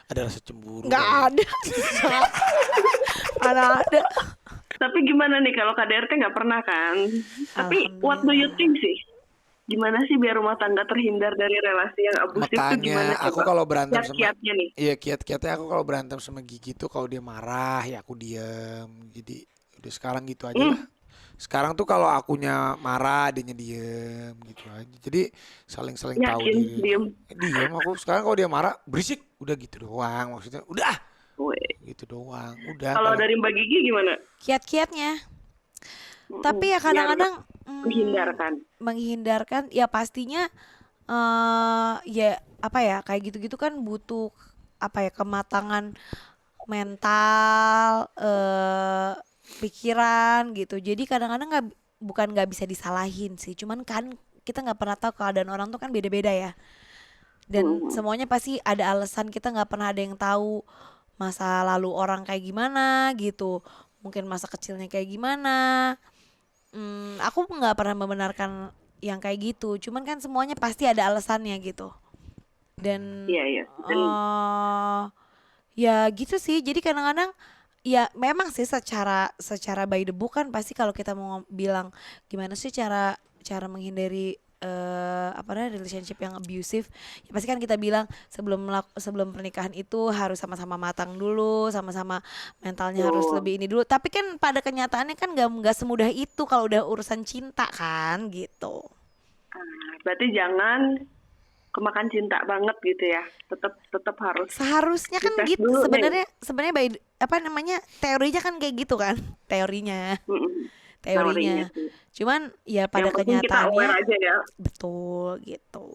Speaker 2: ada rasa cemburu.
Speaker 3: Nggak
Speaker 2: kali.
Speaker 3: ada. Mana ada.
Speaker 1: Tapi gimana nih kalau KDRT nggak pernah kan? Tapi what do you think sih? Gimana sih biar rumah tangga terhindar dari relasi yang abusif itu gimana?
Speaker 2: Makanya aku kalau berantem sama
Speaker 1: kiat-kiatnya nih.
Speaker 2: Iya, kiat-kiatnya aku kalau berantem sama Gigi tuh kalau dia marah ya aku diem. Jadi udah sekarang gitu aja lah. Sekarang tuh kalau akunya marah dianya diem gitu aja. Jadi saling-saling tahu
Speaker 1: Yakin
Speaker 2: diri.
Speaker 1: diem.
Speaker 2: Diem aku sekarang kalau dia marah berisik udah gitu doang maksudnya. Udah
Speaker 1: Weh.
Speaker 2: gitu doang. Udah.
Speaker 1: Kalau dari Mbak Gigi gimana?
Speaker 3: Kiat-kiatnya. Tapi ya kadang-kadang
Speaker 1: Menghindarkan.
Speaker 3: menghindarkan ya pastinya ya apa ya kayak gitu-gitu kan butuh apa ya kematangan mental pikiran gitu. Jadi kadang-kadang bukan nggak bisa disalahin sih, cuman kan kita nggak pernah tahu keadaan orang tuh kan beda-beda ya. Dan semuanya pasti ada alasan, kita nggak pernah ada yang tahu masa lalu orang kayak gimana gitu. Mungkin masa kecilnya kayak gimana. Aku nggak pernah membenarkan yang kayak gitu. Cuman kan semuanya pasti ada alasannya gitu. Dan
Speaker 1: Iya.
Speaker 3: ya gitu sih. Jadi kadang-kadang ya memang sih secara by the book kan pasti kalau kita mau bilang gimana sih cara menghindari apa namanya relationship yang abusive, ya pasti kan kita bilang sebelum pernikahan itu harus sama-sama matang dulu, sama-sama mentalnya harus lebih ini dulu. Tapi kan pada kenyataannya kan nggak semudah itu kalau udah urusan cinta kan gitu.
Speaker 1: Berarti jangan kemakan cinta banget gitu ya. Tetap harus.
Speaker 3: Seharusnya kan
Speaker 1: Dites
Speaker 3: gitu
Speaker 1: dulu,
Speaker 3: sebenarnya apa namanya teorinya kan kayak gitu kan teorinya.
Speaker 1: Teorinya sih.
Speaker 3: Cuman ya pada
Speaker 1: Yang penting kita aware
Speaker 3: kenyataannya
Speaker 1: aja ya.
Speaker 3: betul gitu.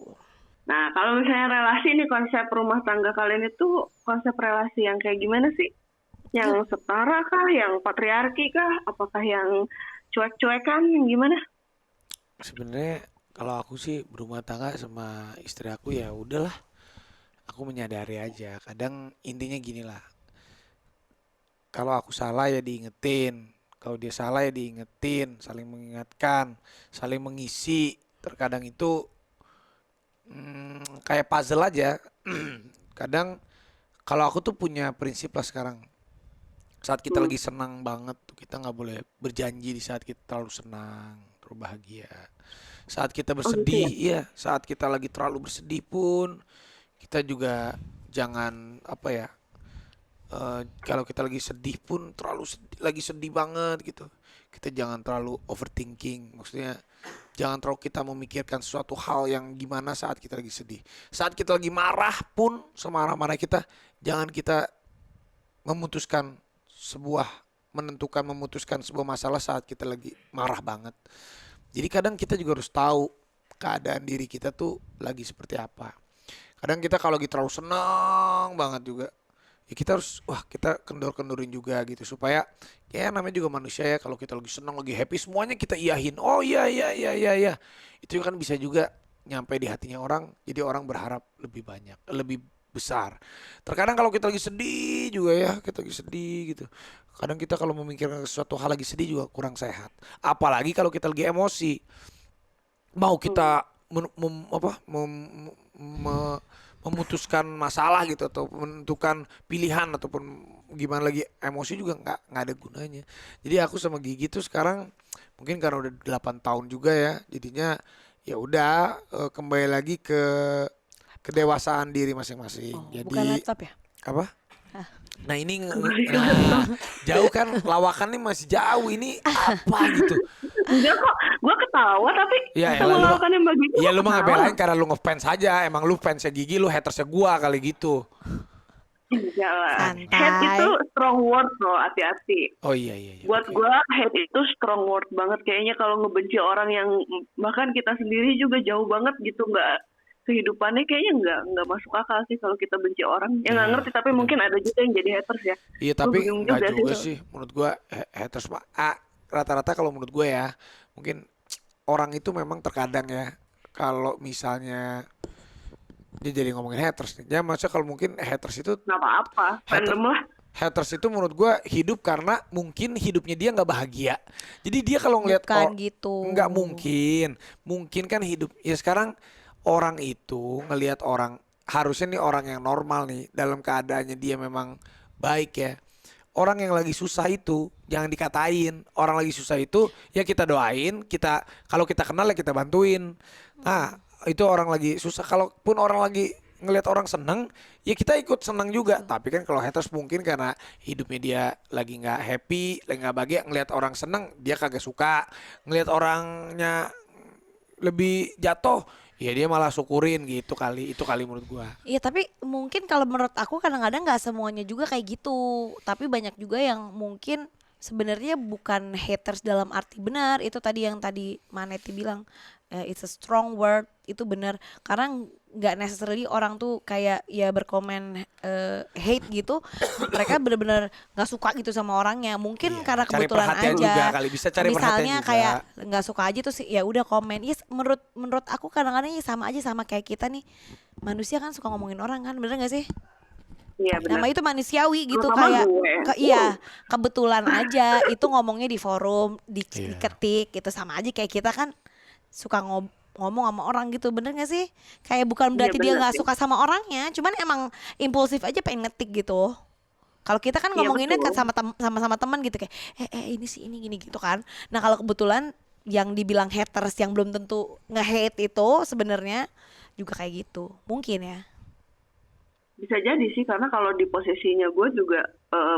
Speaker 1: Nah, kalau misalnya relasi nih, konsep rumah tangga kalian itu konsep relasi yang kayak gimana sih? Yang setara kah? Yang patriarki kah? Apakah yang cuek-cuekan? Yang gimana?
Speaker 2: sebenarnya kalau aku sih berumah tangga sama istri aku ya udahlah. Aku menyadari aja. Kadang intinya gini lah. Kalau aku salah ya diingetin. Kalau dia salah ya diingetin, saling mengingatkan, saling mengisi. Terkadang itu kayak puzzle aja. Kadang kalau aku tuh punya prinsip lah sekarang. Saat kita lagi senang banget tuh kita nggak boleh berjanji di saat kita terlalu senang, terlalu bahagia. Saat kita bersedih, iya, saat kita lagi terlalu bersedih pun kita juga jangan apa ya? Kalau kita lagi sedih pun lagi sedih banget gitu. Kita jangan terlalu overthinking. Maksudnya jangan terlalu kita memikirkan suatu hal yang gimana saat kita lagi sedih. Saat kita lagi marah pun semarah-marah kita, jangan kita memutuskan sebuah masalah saat kita lagi marah banget. Jadi kadang kita juga harus tahu keadaan diri kita tuh lagi seperti apa. Kadang kita kalau lagi terlalu senang banget juga, ya kita harus kita kendor-kendorin juga gitu supaya ya namanya juga manusia ya, kalau kita lagi senang lagi happy semuanya kita iyahin, oh iya itu kan bisa juga nyampe di hatinya orang, jadi orang berharap lebih banyak, lebih besar. Terkadang kalau kita lagi sedih juga ya, kita lagi sedih gitu, kadang kita kalau memikirkan sesuatu hal lagi sedih juga kurang sehat, apalagi kalau kita lagi emosi, mau kita memutuskan masalah gitu atau menentukan pilihan ataupun gimana lagi emosi juga nggak ada gunanya. Jadi aku sama Gigi tuh sekarang mungkin karena udah 8 tahun juga ya, jadinya ya udah kembali lagi ke kedewasaan diri masing-masing.
Speaker 3: Oh,
Speaker 2: Jadi
Speaker 3: bukan laptop ya?
Speaker 2: apa?
Speaker 3: Hah.
Speaker 2: Nah ini jauh kan lawakannya masih jauh ini apa gitu.
Speaker 1: Enggak kok, gue ketawa tapi
Speaker 2: Ya
Speaker 1: sama
Speaker 2: elah lu.
Speaker 1: lawakan yang begitu
Speaker 2: Iya
Speaker 1: gua
Speaker 2: lu mah
Speaker 1: ketawa.
Speaker 2: ngebelain karena lu ngefans aja. Emang lu fansnya Gigi, lu hatersnya gua kali gitu.
Speaker 1: Enggak lah.
Speaker 3: Santai.
Speaker 1: Hate itu strong word loh, hati-hati.
Speaker 2: Oh iya.
Speaker 1: Buat
Speaker 2: Oke.
Speaker 1: gue hate itu strong word banget. Kayaknya kalau ngebenci orang yang bahkan kita sendiri juga jauh banget gitu, nggak kehidupannya kayaknya nggak masuk akal sih kalau kita benci orang. Ya nggak
Speaker 2: Iya,
Speaker 1: ngerti, tapi mungkin ada juga yang jadi haters ya.
Speaker 2: Iya
Speaker 1: Gua
Speaker 2: tapi
Speaker 1: bingung
Speaker 2: nggak
Speaker 1: juga
Speaker 2: juga
Speaker 1: sih.
Speaker 2: sih menurut gua haters mah rata-rata kalau menurut gue ya mungkin orang itu memang terkadang ya kalau misalnya dia jadi ngomongin haters nih. Ya maksudnya kalau mungkin haters itu
Speaker 1: Nggak apa-apa, fandom lah.
Speaker 2: haters itu menurut gua hidup karena mungkin hidupnya dia nggak bahagia. Jadi dia kalau ngelihat
Speaker 3: Bukan gitu.
Speaker 2: nggak mungkin kan hidup ya sekarang orang itu ngelihat orang harusnya nih orang yang normal nih dalam keadaannya dia memang baik ya. Orang yang lagi susah itu jangan dikatain. Orang lagi susah itu ya kita doain, kalau kita kenal ya kita bantuin. Nah, itu orang lagi susah. Kalaupun orang lagi ngelihat orang seneng, ya kita ikut seneng juga. Tapi kan kalau haters mungkin karena hidupnya dia lagi nggak happy, lagi nggak bahagia, ngelihat orang seneng dia kagak suka. Ngelihat orangnya lebih jatuh, ya dia malah syukurin gitu kali. Itu kali menurut gua.
Speaker 3: Iya tapi mungkin kalau menurut aku kadang-kadang nggak semuanya juga kayak gitu. Tapi banyak juga yang mungkin sebenarnya bukan haters dalam arti benar. Itu tadi yang tadi Maneti bilang, it's a strong word, itu benar. Karena nggak necessarily orang tuh kayak ya berkomen hate gitu. Mereka benar-benar nggak suka gitu sama orangnya. Mungkin
Speaker 2: Iya,
Speaker 3: karena
Speaker 2: cari
Speaker 3: kebetulan
Speaker 2: perhatian
Speaker 3: aja.
Speaker 2: juga kali, bisa cari perhatian
Speaker 3: Misalnya
Speaker 2: juga.
Speaker 3: kayak nggak suka aja tuh sih ya udah komen. Yes, menurut aku kadang-kadang ya sama aja sama kayak kita nih. Manusia kan suka ngomongin orang kan, bener gak sih?
Speaker 1: Iya benar.
Speaker 3: Nama itu manusiawi gitu
Speaker 1: Terutama
Speaker 3: kayak
Speaker 1: gue.
Speaker 3: iya, kebetulan aja itu ngomongnya di forum,
Speaker 2: Iya.
Speaker 3: diketik gitu sama aja kayak kita kan suka ngomong sama orang gitu, bener gak sih? Kayak bukan
Speaker 1: Iya,
Speaker 3: berarti dia
Speaker 1: bener
Speaker 3: nggak
Speaker 1: sih.
Speaker 3: suka sama orangnya, cuman emang impulsif aja pengen ngetik gitu. Kalau kita kan
Speaker 1: Iya,
Speaker 3: ngomonginnya
Speaker 1: betul.
Speaker 3: sama teman gitu kayak ini sih ini gini gitu kan. Nah kalau kebetulan yang dibilang haters yang belum tentu nge-hate itu sebenarnya juga kayak gitu, mungkin ya.
Speaker 1: Bisa jadi sih, karena kalau di posisinya gue juga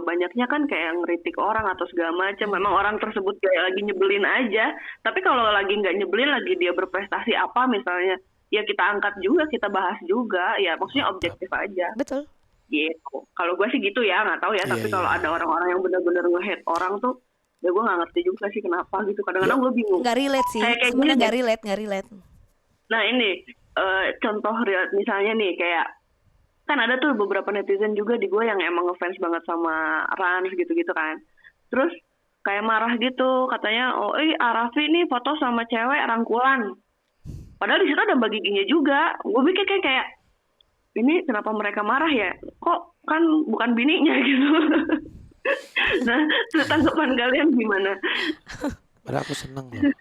Speaker 1: banyaknya kan kayak ngeritik orang atau segala macam. Memang orang tersebut kayak lagi nyebelin aja. Tapi kalau lagi nggak nyebelin, lagi dia berprestasi apa misalnya, ya kita angkat juga, kita bahas juga. Ya maksudnya objektif aja.
Speaker 3: Betul.
Speaker 1: Gitu. Kalau gue sih gitu ya, nggak tahu ya.
Speaker 2: Iya,
Speaker 1: Tapi
Speaker 2: iya,
Speaker 1: kalau
Speaker 2: iya.
Speaker 1: ada orang-orang yang benar-benar nge-hate orang tuh, ya gue nggak ngerti juga sih kenapa gitu. Kadang-kadang gue bingung.
Speaker 3: Nggak relate sih,
Speaker 1: Kayak
Speaker 3: sebenarnya
Speaker 1: gini deh.
Speaker 3: nggak relate.
Speaker 1: Nah ini contoh real, misalnya nih kayak kan ada tuh beberapa netizen juga di gue yang emang ngefans banget sama Rans gitu-gitu kan. Terus kayak marah gitu, katanya oh Arafi nih foto sama cewek rangkulan. Padahal di situ ada Mbak Giginya juga. Gue pikir kayak ini kenapa mereka marah ya? Kok kan bukan bininya gitu. Nah, tanggapan kalian gimana?
Speaker 2: Padahal aku seneng loh.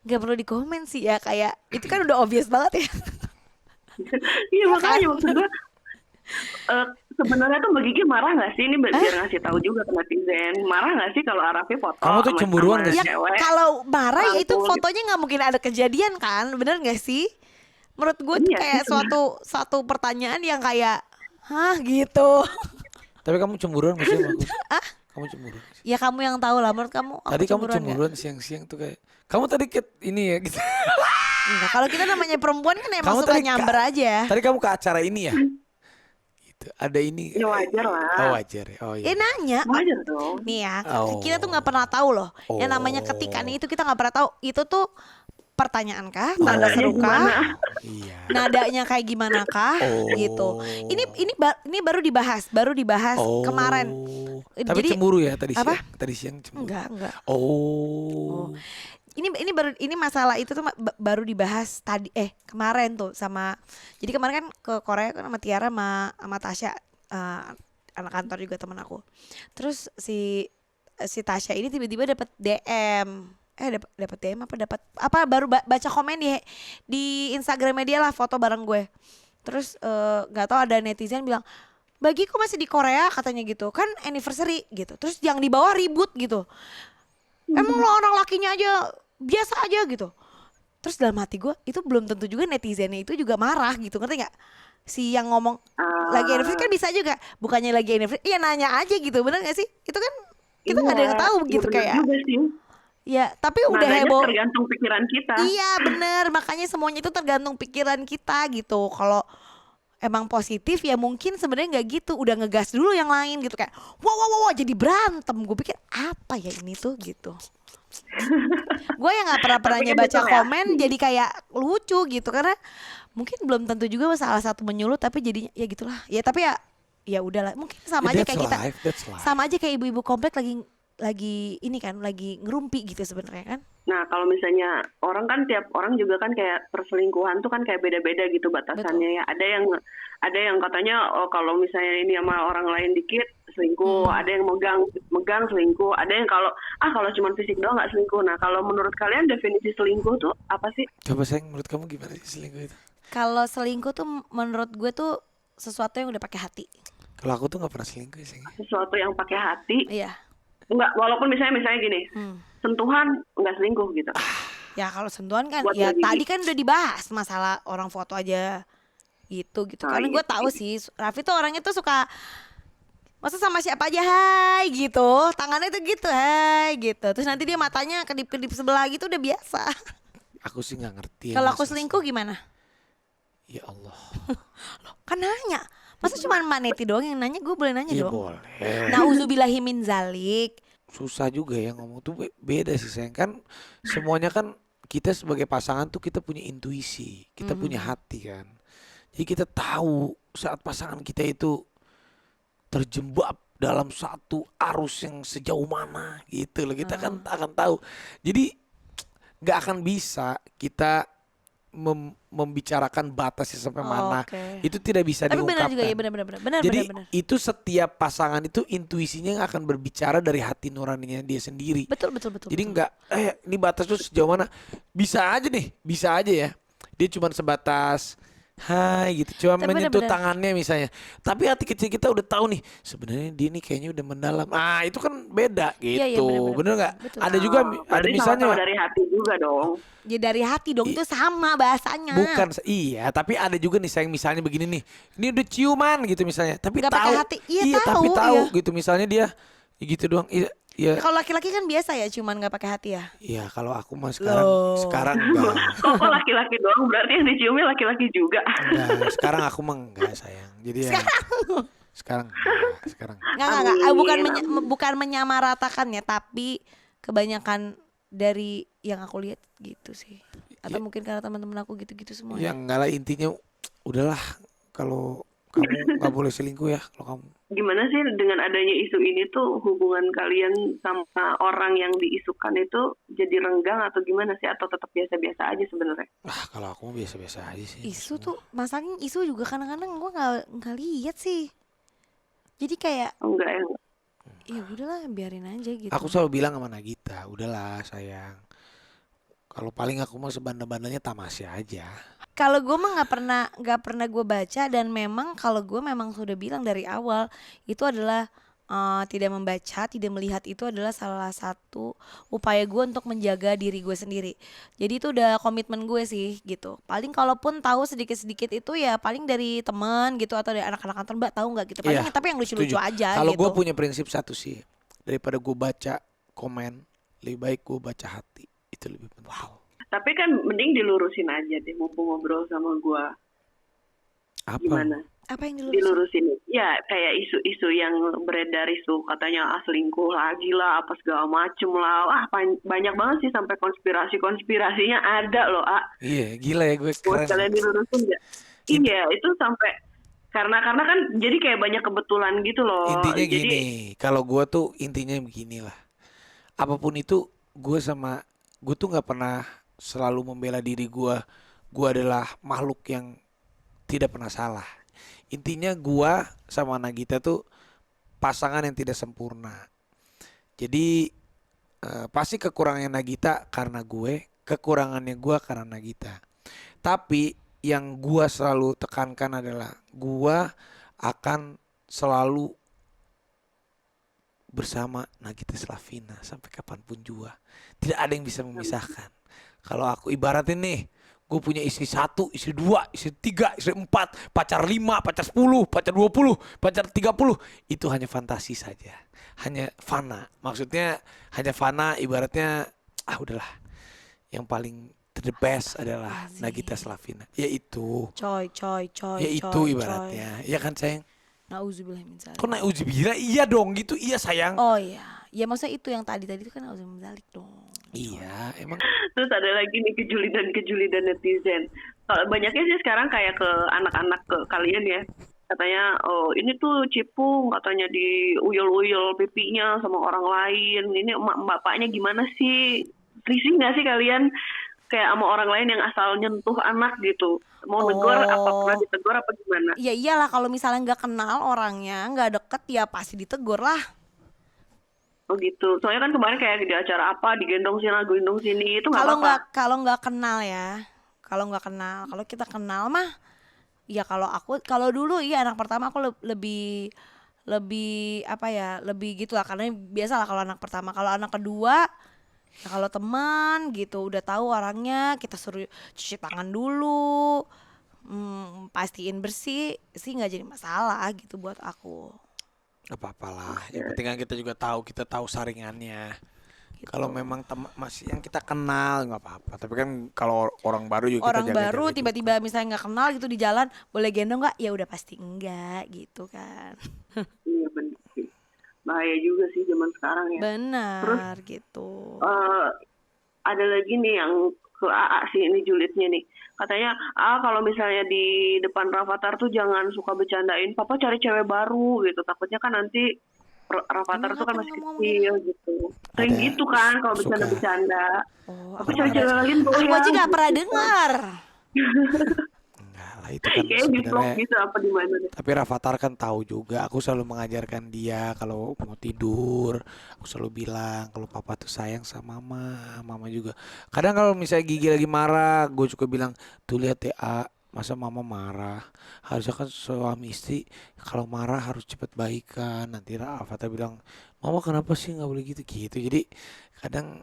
Speaker 3: Nggak perlu dikomen sih ya, kayak itu kan udah obvious banget ya.
Speaker 1: Iya makanya maksud gue sebenarnya tuh Mbak Gigi marah nggak sih, ini biar ngasih tahu juga ke netizen, marah nggak sih kalau Arafi foto
Speaker 2: Kamu tuh
Speaker 1: sama-
Speaker 2: cemburuan
Speaker 1: sama
Speaker 2: nggak
Speaker 3: Ya
Speaker 2: sih?
Speaker 1: cewek?
Speaker 3: kalau marah ya itu
Speaker 1: Rangkul
Speaker 3: fotonya nggak mungkin ada kejadian kan, bener nggak sih? Menurut gue tuh
Speaker 1: Iya
Speaker 3: kayak
Speaker 1: sih,
Speaker 3: suatu pertanyaan yang kayak hah gitu.
Speaker 2: Tapi kamu cemburuan gak sih sama aku? Kamu cemburuan gak sih?
Speaker 3: Ya kamu yang tahu lah, menurut kamu aku
Speaker 2: Tadi kamu
Speaker 3: cemburuan nggak?
Speaker 2: cemburuan siang-siang tuh kayak kamu tadi ini ya gitu.
Speaker 3: Enggak, kalau kita namanya perempuan kan emang
Speaker 2: Kamu
Speaker 3: suka
Speaker 2: tadi
Speaker 3: nyamber aja.
Speaker 2: Tadi kamu ke acara ini ya? Gitu. Ada ini.
Speaker 1: Ya wajar lah.
Speaker 2: Oh wajar ya. Oh iya.
Speaker 3: Nanya
Speaker 1: Wajar dong.
Speaker 3: nih ya,
Speaker 2: Oh.
Speaker 3: kita tuh nggak pernah tahu loh. Yang namanya
Speaker 2: Oh.
Speaker 3: ketikan itu kita nggak pernah tahu. Itu tuh pertanyaan kah, tanda
Speaker 1: Nadanya
Speaker 3: seru kah,
Speaker 1: gimana?
Speaker 2: Iya.
Speaker 3: nadanya kayak gimana kah,
Speaker 2: Oh.
Speaker 3: gitu. Ini baru dibahas
Speaker 2: Oh.
Speaker 3: kemarin.
Speaker 2: Tapi
Speaker 3: Jadi-
Speaker 2: cemburu ya tadi
Speaker 3: apa?
Speaker 2: siang. Tadi siang cemburu.
Speaker 3: Enggak.
Speaker 2: Oh.
Speaker 3: Ini masalah itu tuh baru dibahas kemarin tuh sama. Jadi kemarin kan ke Korea kan sama Tiara sama Tasya, anak kantor juga teman aku. Terus si Tasya ini tiba-tiba dapat DM. Dapat DM apa baru baca komen di Instagramnya dia lah, foto bareng gue. Terus nggak tahu ada netizen bilang, "Bagi kok masih di Korea," katanya gitu. Kan anniversary gitu. Terus yang di bawah ribut gitu. Emang lo orang lakinya aja biasa aja gitu. Terus dalam hati gue itu belum tentu juga netizennya itu juga marah gitu, ngerti nggak? Si yang ngomong lagi anniversary kan bisa juga bukannya lagi anniversary, iya nanya aja gitu, bener nggak sih? Itu kan kita nggak ada yang tahu
Speaker 1: Iya
Speaker 3: gitu
Speaker 1: bener
Speaker 3: kayak.
Speaker 1: juga sih.
Speaker 3: Ya tapi udah
Speaker 1: Nadanya
Speaker 3: heboh.
Speaker 1: tergantung pikiran kita.
Speaker 3: Iya bener, makanya semuanya itu tergantung pikiran kita gitu. Kalau emang positif ya mungkin sebenarnya nggak gitu, udah ngegas dulu yang lain gitu kayak wow jadi berantem. Gue pikir apa ya ini tuh gitu. Gue yang nggak pernah
Speaker 1: Tapi kan
Speaker 3: baca
Speaker 1: itu
Speaker 3: komen
Speaker 1: reaksi.
Speaker 3: jadi kayak lucu gitu karena mungkin belum tentu juga salah satu menyulut tapi jadinya ya gitulah ya, tapi ya udahlah, mungkin sama aja
Speaker 2: That's
Speaker 3: kayak kita,
Speaker 2: life, that's life.
Speaker 3: sama aja kayak ibu-ibu komplek lagi ini kan lagi ngerumpi gitu sebenarnya kan.
Speaker 1: Nah, kalau misalnya orang kan tiap orang juga kan kayak perselingkuhan tuh kan kayak beda-beda gitu batasannya ya. Ada yang katanya oh kalau misalnya ini sama orang lain dikit selingkuh, ada yang megang selingkuh, ada yang kalau cuma fisik doang nggak selingkuh. Nah, kalau menurut kalian definisi selingkuh tuh apa sih?
Speaker 2: Coba sayang, menurut kamu gimana sih selingkuh itu?
Speaker 3: Kalau selingkuh tuh menurut gue tuh sesuatu yang udah pakai hati.
Speaker 2: Kalau aku tuh nggak pernah selingkuh sih.
Speaker 1: Sesuatu yang pakai hati.
Speaker 3: Iya.
Speaker 1: Enggak, walaupun misalnya gini, sentuhan nggak selingkuh gitu.
Speaker 3: Ya kalau sentuhan kan
Speaker 1: Buat
Speaker 3: ya
Speaker 1: lagi.
Speaker 3: tadi kan udah dibahas masalah orang foto aja gitu. Karena gue tahu sih Raffi tuh orangnya tuh suka masa sama siapa aja hai gitu, tangannya tuh gitu hai gitu, terus nanti dia matanya kedip-kedip sebelah gitu udah biasa.
Speaker 2: Aku sih nggak ngerti.
Speaker 3: Kalau aku selingkuh gimana?
Speaker 2: Ya Allah.
Speaker 3: Loh, kan nanya. Masa cuma Mbak Neti doang yang nanya, gue boleh nanya
Speaker 2: Iya
Speaker 3: dong.
Speaker 2: boleh.
Speaker 3: Nauzubillahi min zalik.
Speaker 2: Susah juga ya ngomong tuh beda sih sayang, kan semuanya kan kita sebagai pasangan tuh kita punya intuisi, kita punya hati kan. Jadi kita tahu saat pasangan kita itu terjebak dalam satu arus yang sejauh mana gitu loh, kita kan akan tahu. Jadi nggak akan bisa kita membicarakan batasnya sampai mana.
Speaker 3: Oke.
Speaker 2: Itu tidak bisa
Speaker 3: Tapi benar
Speaker 2: diungkapkan.
Speaker 3: juga ya, benar.
Speaker 2: Jadi
Speaker 3: Benar.
Speaker 2: itu setiap pasangan itu intuisinya yang akan berbicara dari hati nuraninya dia sendiri.
Speaker 3: Betul.
Speaker 2: Jadi nggak ini batas tuh sejauh mana? Bisa aja ya. Dia cuma sebatas hai gitu, cuma
Speaker 3: Tapi
Speaker 2: menyentuh
Speaker 3: benar-benar.
Speaker 2: tangannya misalnya. Tapi hati kecil kita udah tahu nih, sebenarnya dia nih kayaknya udah mendalam. Itu kan beda gitu.
Speaker 3: Iya, benar-benar.
Speaker 2: Bener nggak?
Speaker 3: Betul.
Speaker 2: Ada juga ada
Speaker 1: Berarti
Speaker 2: misalnya
Speaker 1: sama-sama dari hati juga dong.
Speaker 3: Ya dari hati dong, itu sama bahasanya.
Speaker 2: bukan iya, tapi ada juga nih sayang misalnya begini nih. Ini udah ciuman gitu misalnya, tapi
Speaker 3: Nggak pakai
Speaker 2: tahu.
Speaker 3: hati. Iya,
Speaker 2: tapi
Speaker 3: tahu,
Speaker 2: tahu
Speaker 3: iya.
Speaker 2: gitu misalnya dia ya gitu doang. Iya.
Speaker 3: Ya, kalau laki-laki kan biasa ya, cuman nggak pakai hati ya.
Speaker 2: Iya, kalau aku mah
Speaker 3: Loh.
Speaker 2: sekarang enggak.
Speaker 1: Kok laki-laki doang? Berarti yang diciumnya laki-laki juga.
Speaker 2: Enggak, sekarang aku mah enggak sayang. Jadi ya sekarang enggak.
Speaker 3: Nggak.
Speaker 1: Amin.
Speaker 3: Bukan menyamaratakan ya, tapi kebanyakan dari yang aku lihat gitu sih. Atau mungkin karena teman-teman aku gitu-gitu semua.
Speaker 2: Ya enggak lah, intinya udahlah, kalau kamu nggak boleh selingkuh ya kalau kamu.
Speaker 1: Gimana sih dengan adanya isu ini tuh hubungan kalian sama orang yang diisukan itu jadi renggang atau gimana sih? Atau tetap biasa-biasa aja sebenarnya?
Speaker 2: Kalau aku mah biasa-biasa aja sih.
Speaker 3: Isu tuh, masalahnya isu juga kadang-kadang gue nggak lihat sih. Jadi kayak
Speaker 1: Enggak ya?
Speaker 3: ya udahlah biarin aja gitu.
Speaker 2: Aku selalu bilang sama Nagita, udahlah sayang. Kalau paling aku mah sebanda-bandanya tamasya aja.
Speaker 3: Kalau gue mah nggak pernah gue baca, dan memang kalau gue memang sudah bilang dari awal itu adalah tidak membaca, tidak melihat itu adalah salah satu upaya gue untuk menjaga diri gue sendiri. Jadi itu udah komitmen gue sih gitu. Paling kalaupun tahu sedikit-sedikit itu ya paling dari teman gitu atau dari anak-anak kantor, Mbak tahu nggak gitu. Paling
Speaker 2: Iya,
Speaker 3: tapi yang lucu-lucu
Speaker 2: setuju.
Speaker 3: aja
Speaker 2: Kalau
Speaker 3: gitu.
Speaker 2: gue punya prinsip satu sih, daripada gue baca komen, lebih baik gue baca hati, itu lebih penting. Wow.
Speaker 1: Tapi kan mending dilurusin aja deh, mumpung ngobrol sama gua.
Speaker 2: Apa?
Speaker 1: Gimana?
Speaker 3: Apa yang
Speaker 1: Dilurusin? Ya kayak isu-isu yang beredar, isu katanya selingkuh lagi lah, apa segala macem lah. Wah banyak banget sih, sampai konspirasinya ada loh,
Speaker 2: Iya, gila ya gue
Speaker 1: Buat
Speaker 2: keren.
Speaker 1: kalian dilurusin nggak? Iya, itu sampai karena kan jadi kayak banyak kebetulan gitu loh.
Speaker 2: Intinya
Speaker 1: Jadi,
Speaker 2: gini, kalau gue tuh intinya beginilah. Apapun itu, gue tuh nggak pernah selalu membela diri gue. Gue adalah makhluk yang tidak pernah salah. Intinya gue sama Nagita tuh pasangan yang tidak sempurna. Jadi pasti kekurangannya Nagita karena gue, kekurangannya gue karena Nagita. Tapi yang gue selalu tekankan adalah gue akan selalu bersama Nagita Slavina sampai kapanpun juga. Tidak ada yang bisa memisahkan. Kalau aku ibaratin nih, gue punya istri 1, istri 2, istri 3, istri 4, pacar 5, pacar 10, pacar 20, pacar 30. Itu hanya fantasi saja. Hanya fana. Maksudnya hanya fana, ibaratnya udahlah. Yang paling the best adalah Nagita Slavina. Yaitu
Speaker 3: Coy.
Speaker 2: ibaratnya. Ya kan sayang?
Speaker 3: Nauzubillah min dzalik.
Speaker 2: Kok nauzubillah? Iya dong gitu. Iya sayang.
Speaker 3: Oh iya. Ya maksudnya itu yang tadi itu kan nauzubillah min dzalik dong.
Speaker 2: Iya, emang.
Speaker 1: Terus ada lagi nih kejulidan netizen. Kalau banyaknya sih sekarang kayak ke anak-anak ke kalian ya. Katanya, oh ini tuh cipung, katanya diuyul-uyul pipinya sama orang lain. Ini emak bapaknya gimana sih? Risih nggak sih kalian kayak sama orang lain yang asal nyentuh anak gitu? Mau negor apa pernah ditegur apa gimana?
Speaker 3: Ya iyalah, kalau misalnya nggak kenal orangnya, nggak deket ya pasti ditegur lah.
Speaker 1: Oh gitu. Soalnya kan kemarin kayak di acara apa digendong sini itu nggak apa-apa.
Speaker 3: Kalau nggak kenal ya, kalau kita kenal mah, ya kalau dulu iya anak pertama aku lebih apa ya, lebih gitu lah, karena biasa lah kalau anak pertama. Kalau anak kedua ya kalau teman gitu udah tahu orangnya, kita suruh cuci tangan dulu, pastiin bersih sih nggak jadi masalah gitu buat aku.
Speaker 2: Gak apa-apalah. Yang penting kan kita tahu saringannya.
Speaker 3: Gitu.
Speaker 2: Kalau memang masih yang kita kenal nggak apa-apa. Tapi kan kalau orang baru juga
Speaker 3: Orang
Speaker 2: kita jaga-jaga
Speaker 3: baru
Speaker 2: juga.
Speaker 3: tiba-tiba misalnya nggak kenal gitu di jalan, boleh gendong nggak? Ya udah pasti enggak gitu kan.
Speaker 1: Iya benar sih. Bahaya juga sih zaman sekarang ya.
Speaker 3: Benar gitu.
Speaker 1: Ada lagi nih yang ke AA sih, ini julidnya nih. Katanya, kalau misalnya di depan Rafathar tuh jangan suka bercandain, papa cari cewek baru gitu. Takutnya kan nanti Rafathar
Speaker 3: Emang
Speaker 1: tuh kan
Speaker 3: kapan
Speaker 1: masih
Speaker 3: ngomong
Speaker 1: kecil gitu. Sering
Speaker 2: Ada
Speaker 1: gitu kan kalau
Speaker 2: suka.
Speaker 1: bercanda-bercanda.
Speaker 3: Oh,
Speaker 1: Aku cari cewek lain tuh
Speaker 3: aku aja nggak pernah dengar.
Speaker 2: Enggak lah itu kan
Speaker 1: Kayaknya di vlog
Speaker 2: sebenarnya.
Speaker 1: gitu apa di mana deh.
Speaker 2: Tapi Rafathar kan tahu juga. Aku selalu mengajarkan dia kalau mau tidur. Aku selalu bilang kalau papa tuh sayang sama mama juga. Kadang kalau misalnya Gigi lagi marah, gue juga bilang tuh lihat ya, masa mama marah. Harusnya kan suami istri kalau marah harus cepat baikan. Nanti Rafathar bilang, mama kenapa sih nggak boleh gitu gitu. Jadi kadang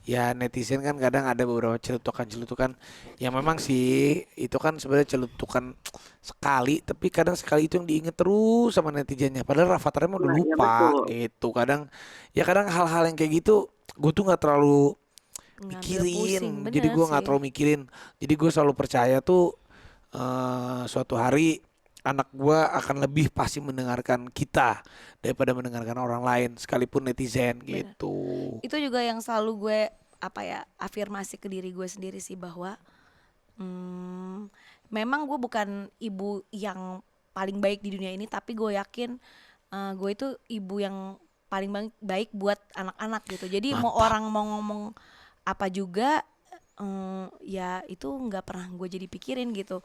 Speaker 2: ya netizen kan kadang ada beberapa celutukan yang memang sih itu kan sebenarnya celutukan sekali, tapi kadang sekali itu yang diinget terus sama netizennya, padahal Rafathar emang udah
Speaker 1: Nah, ya
Speaker 2: lupa
Speaker 1: betul.
Speaker 2: gitu. Kadang hal-hal yang kayak gitu gue tuh nggak terlalu
Speaker 3: Ngambil
Speaker 2: mikirin,
Speaker 3: pusing,
Speaker 2: jadi
Speaker 3: bener
Speaker 2: gue nggak
Speaker 3: sih.
Speaker 2: terlalu mikirin, jadi gue selalu percaya tuh suatu hari anak gue akan lebih pasti mendengarkan kita daripada mendengarkan orang lain sekalipun netizen
Speaker 3: Bener.
Speaker 2: gitu.
Speaker 3: Itu juga yang selalu gue afirmasi ke diri gue sendiri sih, bahwa memang gue bukan ibu yang paling baik di dunia ini, tapi gue yakin gue itu ibu yang paling baik buat anak-anak gitu. Jadi mau
Speaker 2: Mantap.
Speaker 3: orang mau ngomong apa juga, ya itu nggak pernah gue jadi pikirin gitu.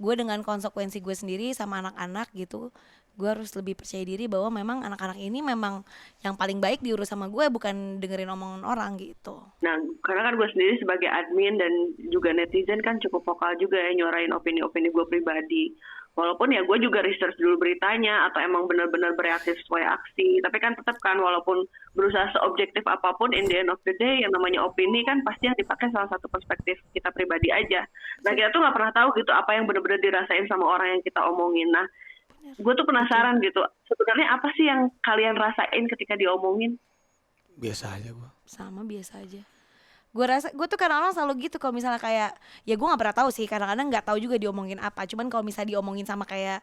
Speaker 3: Gue dengan konsekuensi gue sendiri sama anak-anak gitu, gue harus lebih percaya diri bahwa memang anak-anak ini memang yang paling baik diurus sama gue, bukan dengerin omongan orang gitu.
Speaker 1: Nah, karena kan gue sendiri sebagai admin dan juga netizen kan cukup vokal juga ya nyuarain opini-opini gue pribadi. Walaupun ya gue juga research dulu beritanya atau emang benar-benar bereaksi sesuai aksi. Tapi kan tetap kan walaupun berusaha seobjektif apapun, in the end of the day yang namanya opini kan pasti yang dipakai salah satu perspektif kita pribadi aja. Nah kita tuh nggak pernah tahu gitu apa yang benar-benar dirasain sama orang yang kita omongin. Nah gue tuh penasaran gitu, sebenarnya apa sih yang kalian rasain ketika diomongin?
Speaker 2: Biasa aja gue.
Speaker 3: Sama biasa aja. Gue rasa gue tuh kadang-kadang selalu gitu, kalau misalnya kayak, ya gue nggak pernah tahu sih, kadang-kadang nggak tahu juga diomongin apa. Cuman kalau misalnya diomongin sama kayak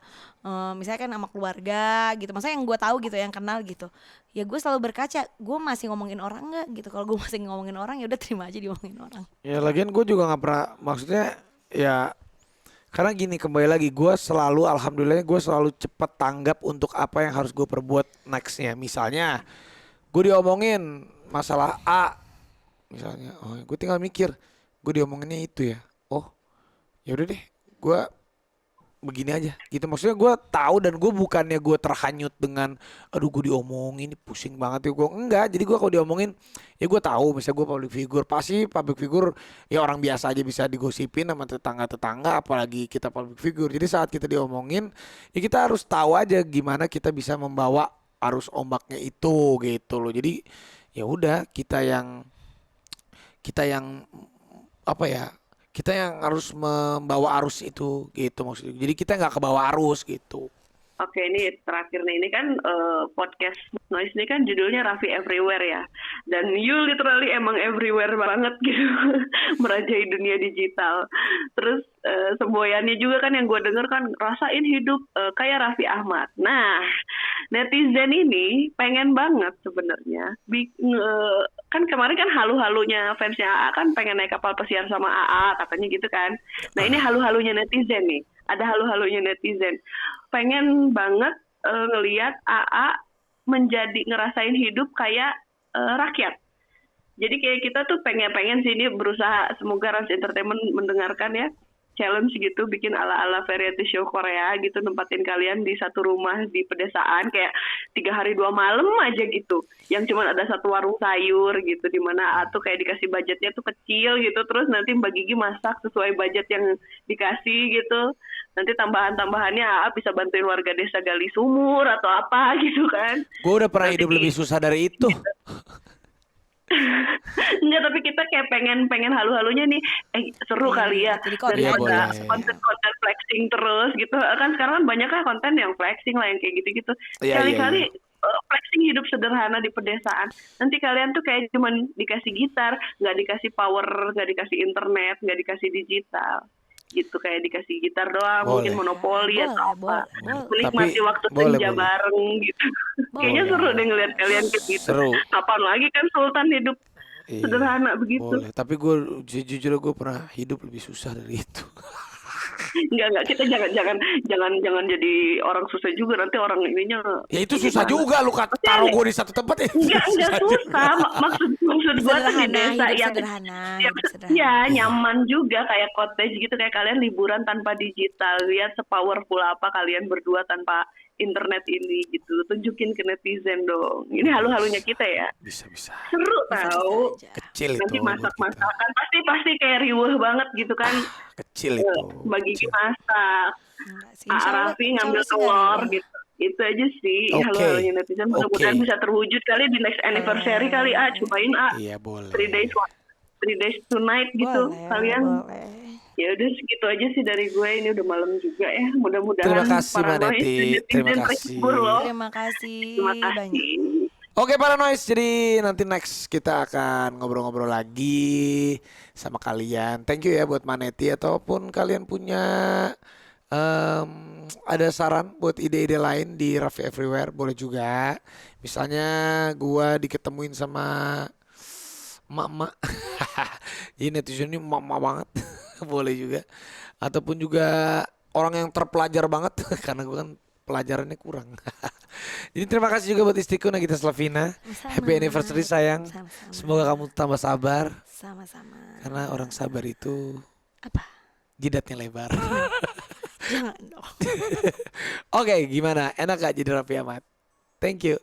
Speaker 3: misalnya kan sama keluarga gitu, maksudnya yang gue tahu gitu, yang kenal gitu, ya gue selalu berkaca, gue masih ngomongin orang nggak gitu. Kalau gue masih ngomongin orang, ya udah terima aja diomongin orang.
Speaker 2: Ya lagian gue juga nggak pernah, maksudnya ya karena gini, kembali lagi gue selalu, alhamdulillah gue selalu cepat tanggap untuk apa yang harus gue perbuat nextnya. Misalnya gue diomongin masalah A misalnya, oh gue tinggal mikir gue diomonginnya itu ya, oh ya udah deh gue begini aja gitu. Maksudnya gue tahu, dan gue bukannya gue terhanyut dengan aduh gue diomongin pusing banget ya, gue enggak. Jadi gue kalau diomongin ya gue tahu, misalnya gue public figure, pasti public figure ya orang biasa aja bisa digosipin sama tetangga-tetangga, apalagi kita public figure. Jadi saat kita diomongin ya kita harus tahu aja gimana kita bisa membawa arus ombaknya itu gitu loh. Jadi ya udah kita yang apa ya? Kita yang harus membawa arus itu gitu maksudnya. Jadi kita nggak ke bawah arus gitu.
Speaker 1: Oke, ini terakhir nih. Ini kan podcast Noise ini kan judulnya Raffi Everywhere ya. Dan you literally emang everywhere banget gitu. Merajai dunia digital. Terus semboyannya juga kan yang gue denger kan rasain hidup kayak Raffi Ahmad. Nah, netizen ini pengen banget sebenarnya. Kan kemarin kan halu-halunya fansnya AA kan pengen naik kapal pesiar sama AA katanya gitu kan. Nah, ini halu-halunya netizen nih. Ada halu-halunya netizen. Pengen banget ngelihat AA menjadi ngerasain hidup kayak rakyat. Jadi kayak kita tuh pengen sih ini berusaha, semoga Rans Entertainment mendengarkan ya, challenge gitu, bikin ala-ala variety show Korea gitu, nempatin kalian di satu rumah di pedesaan kayak 3 hari 2 malam aja gitu, yang cuma ada satu warung sayur gitu, dimana tuh kayak dikasih budgetnya tuh kecil gitu, terus nanti Mbak Gigi masak sesuai budget yang dikasih gitu, nanti tambahan-tambahannya bisa bantuin warga desa gali sumur atau apa gitu kan.
Speaker 2: Gue udah pernah hidup lebih susah dari itu.
Speaker 1: Enggak, tapi kita kayak pengen halu-halunya nih, seru kali ya daripada konten flexing terus gitu kan. Sekarang kan banyak kan konten yang flexing lah, yang kayak gitu-gitu. Kali-kali flexing hidup sederhana di pedesaan. Nanti kalian tuh kayak cuman dikasih gitar, nggak dikasih power, nggak dikasih internet, nggak dikasih digital gitu, kayak dikasin gitar doang, mungkin monopoli atau apa, menikmati waktu senja bareng gitu. Kayaknya seru deh ngeliat kalian kayak gitu.
Speaker 2: Seru.
Speaker 1: Kapan lagi kan Sultan hidup sederhana begitu.
Speaker 2: Boleh, tapi gue jujur gue pernah hidup lebih susah dari itu.
Speaker 1: Enggak, kita jangan jadi orang susah juga, nanti orang ininya.
Speaker 2: Ya itu susah juga, lu taruh gue di satu tempat ya.
Speaker 1: Enggak susah. Maksud gue tuh di desa yang ya nyaman juga, kayak cottage gitu, kayak kalian liburan tanpa digital. Lihat sepowerful apa kalian berdua tanpa internet ini gitu. Tunjukin ke netizen dong. Ini halu-halunya kita ya.
Speaker 2: Bisa.
Speaker 1: Seru tau.
Speaker 2: Kecil itu.
Speaker 1: Nanti masak-masakan pasti kayak riuh banget gitu kan.
Speaker 2: Kecil itu.
Speaker 1: Bagi masak. Raffi ngambil telur gitu. Itu aja sih halu-halunya netizen. Mudah-mudahan bisa terwujud kali di next anniversary kali. Cobain
Speaker 2: Iya boleh.
Speaker 1: 3 days 2 night gitu kalian. Ya udah segitu aja sih dari gue, ini udah malam juga ya. Mudah-mudahan
Speaker 2: terima kasih Mbak Neti. Terima kasih
Speaker 3: banyak.
Speaker 2: Oke para noise, jadi nanti next kita akan ngobrol-ngobrol lagi sama kalian. Thank you ya buat Mbak Neti, ataupun kalian punya ada saran buat ide-ide lain di Raffi Everywhere boleh juga. Misalnya gua diketemuin sama emak-emak. Ini netizen ini emak-emak banget. Boleh juga. Ataupun juga orang yang terpelajar banget karena gue kan pelajarannya kurang. Jadi terima kasih juga buat istriku Nagita Slavina. Happy anniversary sayang. Sama-sama. Semoga kamu tambah sabar.
Speaker 3: Sama-sama.
Speaker 2: Karena orang sabar itu
Speaker 3: apa?
Speaker 2: Jidatnya lebar.
Speaker 3: Jangan dong.
Speaker 2: Oke, gimana? Enak gak jadi Raffi Ahmad? Thank you.